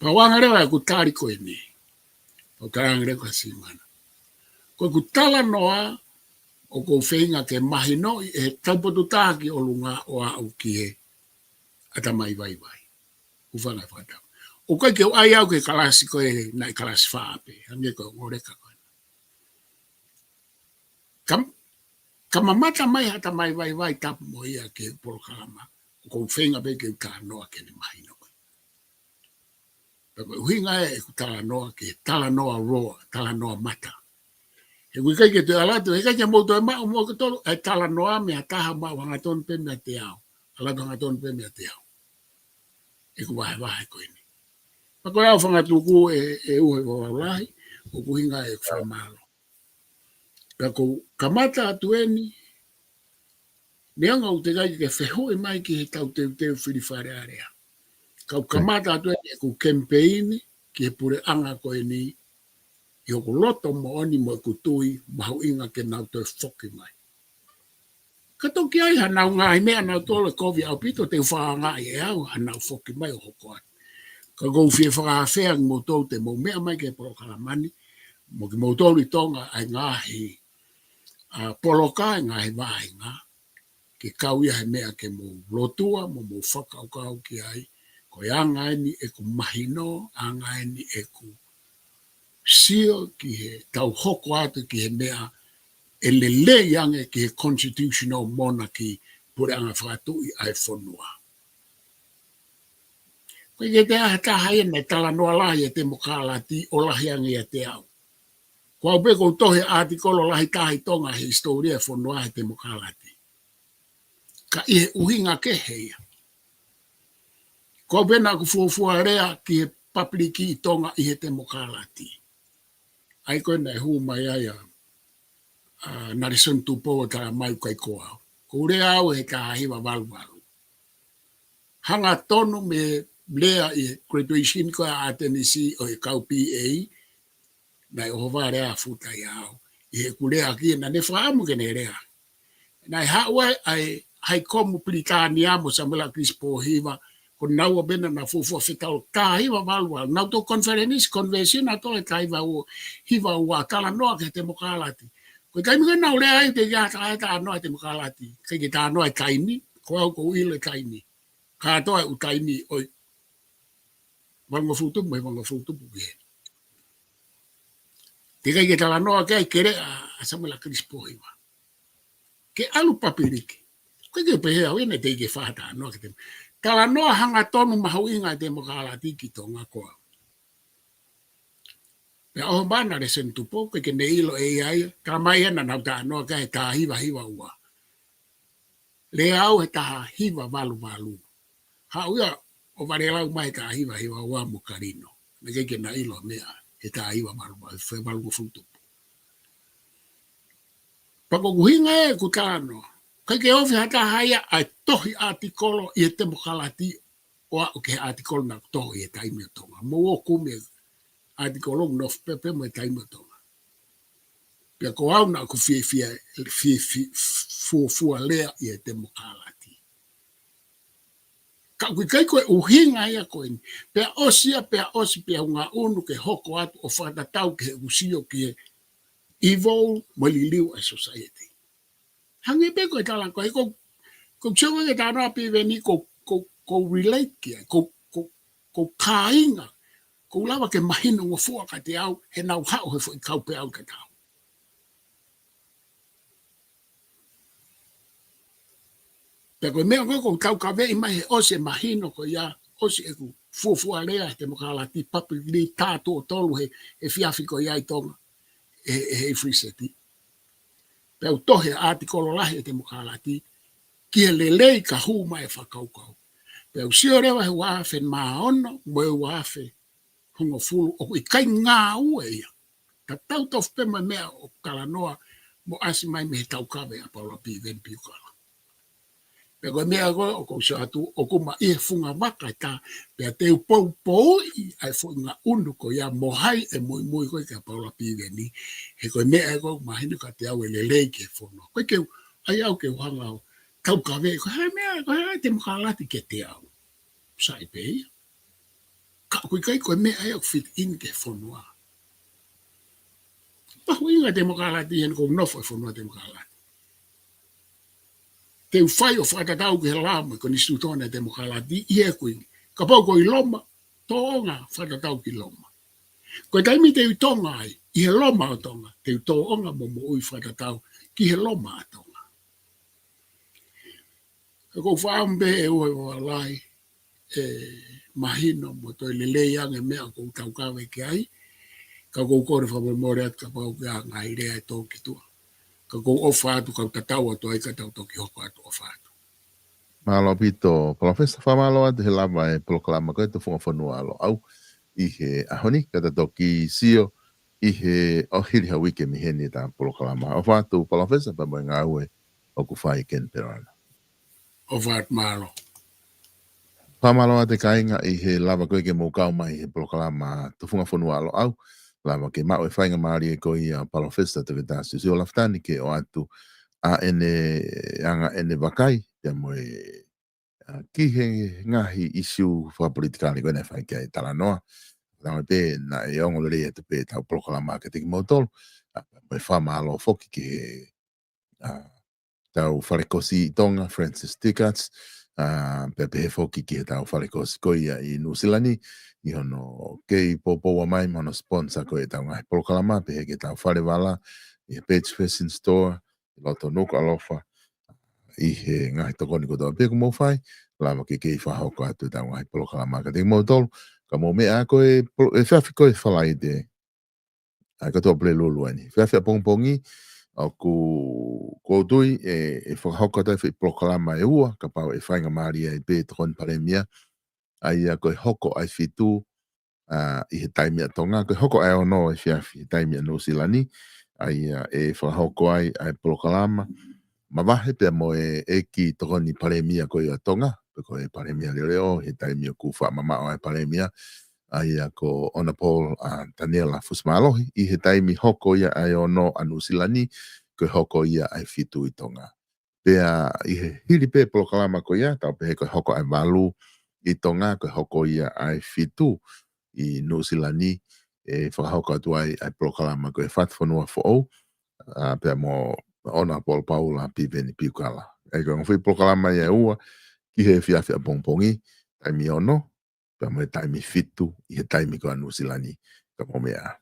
Pa wanga rewa ku tari ko ni. O karangre ko simana. Ko ku tala noa o ko whenga ke mahino e taupotu tāki o lunga o au ki he ata mai vai. Ufanga whatau. O kai ke ai au ke kalasi ko e nai kalasi whaape. Hange ko ngoreka ko. Kama mata mai hata mai vai tapu mo ia ke polo kalama. O ko whenga pe ke ka noa ke ni mahino. Pako uhinga e ku tala noa ke tala noa roa, tala noa mata. E kui kai ke te alato, e kai ke mouto e mao mo ke tolo, e tala noa me a taha mao hanga tonu pe mea te au. Alato hanga tonu pe mea te au. E ku wahe ko ini. Pako au whanga tuku e uhe o waulahi, o kuhinga e whamalo. Pako kamata atu eni, neanga u te kai ke wheho e mai ki he tau teu whiriwhare area. Kau kamata atu eni e ku kempeini, ki he pure anga ko eni, i hoku loto mo oni mo ku tui mahu inga ke nau toi whoki mai. Kato ki ai hanau ngai mea nau tole kovi au pito te whaa ngai e au hanau whoki mai o hoko atu. Ka kou fie whakawhea mo tau te mo mea mai ke polo kalamani, mo ki mo tau li tonga ai ngahi poloka ai ngahi wahi ngā, ke kau ia he mea ke mo lotua, mo whakau ki ai, ko ia ngai ni e ku mahino, a ngai ni e ku sio ki he tau hoko atu ki he mea e lele yange ki he constitutional monarchy pure anga whakatui ai fonua. Koe ke te ahata hae nei tala noa lahi e te mokalati o lahi angi e te au. Kua upeko tohe artikolo lahi tahi tonga he historia fonua he te mokalati. Ka ihe uhinga ke heia. Kua upena ku fuafua rea ki he papliki i tonga i he te mokalati. Ai koe nei huu mai aia narison tupo o tala mai kai koa. Ko rea au he ka hiwa walu. Hanga tonu me lea i graduation ko a tenisi o e kau PA nai o vare a futa i au. I he kulea ki na ne whaamu ke ne rea. Nai hawa ai hai komu Britania mo samela Crispo hiwa ko naua bena na fufua fitau ka hiwa walu. Nau to convention a to e ka hiwa ua tala noa ke te mokalati. Ko kai mga nau lea ai te ia ta noa te mokalati. Kai ki ta noa e kaini, ko au ko uile kaini. Ka toa u kaini oi. Wanga futu mai wanga futu buke. Te kai ke tala noa kai kere a samela Crispo hiwa. Ke alu papiriki. Koe ke pehea wene te ke whata noa ke te. Tala noa hanga tonu mahu inga te mokalati ki tonga koa. Pe oho mana re sentupo ke ne ilo e ai. Ka mai ena nau ta noa kai ta hiwa ua. Le au he taha hiwa walu. Ha uia o varelau mai ta hiwa ua mo karino. Me ke na ilo mea he ta hiwa walu. Fe walu futu. Pako kuhinga e kutano. Kai ke ofi hata haya ai tohi artikolo i te mokalati o au ke artikolo na tohi e taimi o tonga. Mo o kume artikolo no pepe mo e taimi o tonga. Pia ko au na ku fua lea i te mokalati. ka kai koe uhinga ia koe ni. Pea osi pea unga unu ke hoko atu o whanatau ke usio ki evil mo liliu a society. Hangi pe koe talang koe ko tsionga ke tāna pi veni ko relate kia, ko kāinga, ko lawa ke mahino ngā fua ka te au, he nau hao he fo i kau pe au ka tau. Pea koe mea koe ko kau ka vei mai he ose mahino ko ia, ose e ku fuafua lea te mokalati papi li tātu o tolu he fiafi ko ia i tonga, he friseti. Pea utohe artikolo lahi e te mokalati, kia lelei ka hu mai e whakaukau. Pea usio rewa he wafe maono, mo e wafe hungo fulu, o i kai ngā ua ia. Ka tau tof pema mea o kalanoa, mo asi mai me he tau kawe a paula pi ven piukala. Pea koe mea koe, o kou atu, o kuma i he funga waka ta, pea te upou i ai fo ngā undu ko ia mohai e mui koe ka paula pi veni. He koe mea koe, mahinu ka te au e lelei ke fono. Koe keu, ai au ke uhanga au, tau kawe, koe hai mea, koe hai te makalati ke te au. Sai pe ia. Ka koe kai koe mea ai au fit in ke fonua. Pahu inga te makalati hen kou nofo e fonua te makalati. Te whai o whakatatau ki he lama ko ni stutona te makalati i e koe. Ka pau koe loma, toonga whakatatau ki loma. Koe taimi te utonga ai, i he loma o tonga, te utonga mo ui whakatatau ki he loma o tonga. Ka kou whaambe e ue o alai, mahino mo toi lelei ange mea kou tau kawe ki ai, ka kou kore whamemore at ka pau ki a ngai rea e tō ki tua. Ka kou ofa atu kau tatau atu ai ka tau toki hoko atu ofa atu. Malo pito, palofesa whamalo atu he lava e polokalama koe TUFUNGA FONUA alo au i he ahoni kata toki sio i he ohiri hawike mi heni ta polokalama. O whātu palofesa pa mai ngā ue o ku whai ken perana. Ofa atu malo. Whamalo ate kainga i he lava koe ke mōkau mai he polokalama TUFUNGA FONUA alo au. Lava ke mau e whainga maari e koe i a palofesa te vita SIOSIUA LAFITANI ke o atu a ene anga ene wakai te moe ki he ngahi issue whapolitikani koe nei whai kia e Talanoa. Tanga te na e ongo le rea te pe tau polokalama ke tiki mautolu. Moe whamalo foki ki he tau wharekosi i tonga, Francis Tickets, pepe he foki ki he tau wharekosi koia i Nusilani, i hono kei popoa mai, mono sponsor koe tau ngahi polokalama, pe he ke tau wharewala, i he Page Fashion Store, i loto nuku alofa, i he ngahi tokoni ko tau peku mowhai, lama ke kei whahoko atu tau ngahi polokalama ka tiki mautolu, ka mō mea koe, e whiawhi koe whalai te, ai katoa ple lulu ani, whiawhi a pongpongi, o ku tui e whakahoko tai whi polokalama e ua, ka pau e whainga maari e pe tokoni paremia, ai a koe hoko ai whitu i he taimi a tonga, koe hoko ai ono e whiawhi taimi a Nusilani, ai e whakahoko ai polokalama, ma wahe pia mo e ki tokoni paremia koe a tonga, pe koe paremia leo, he taimi a ku wha mamao ai paremia, ai a ko ona Paul Daniela Fusmalohi, i he taimi hoko ia ai ono a Nusilani, koe hoko ia ai whitu i tonga. Pea i he hiri pe polokalama ko ia, tau pe koe hoko ai walu i tonga, koe hoko ia ai whitu i Nusilani, e whakahoko atu ai polokalama koe whatwhanua fo au, pea mo ona Paul Paula pi veni piukala. E koe ngawhi polokalama ia ua, ki he whiawhi a pongpongi, taimi ono, pea mo e taimi whitu, i he taimi ko a Nusilani, ka mo mea.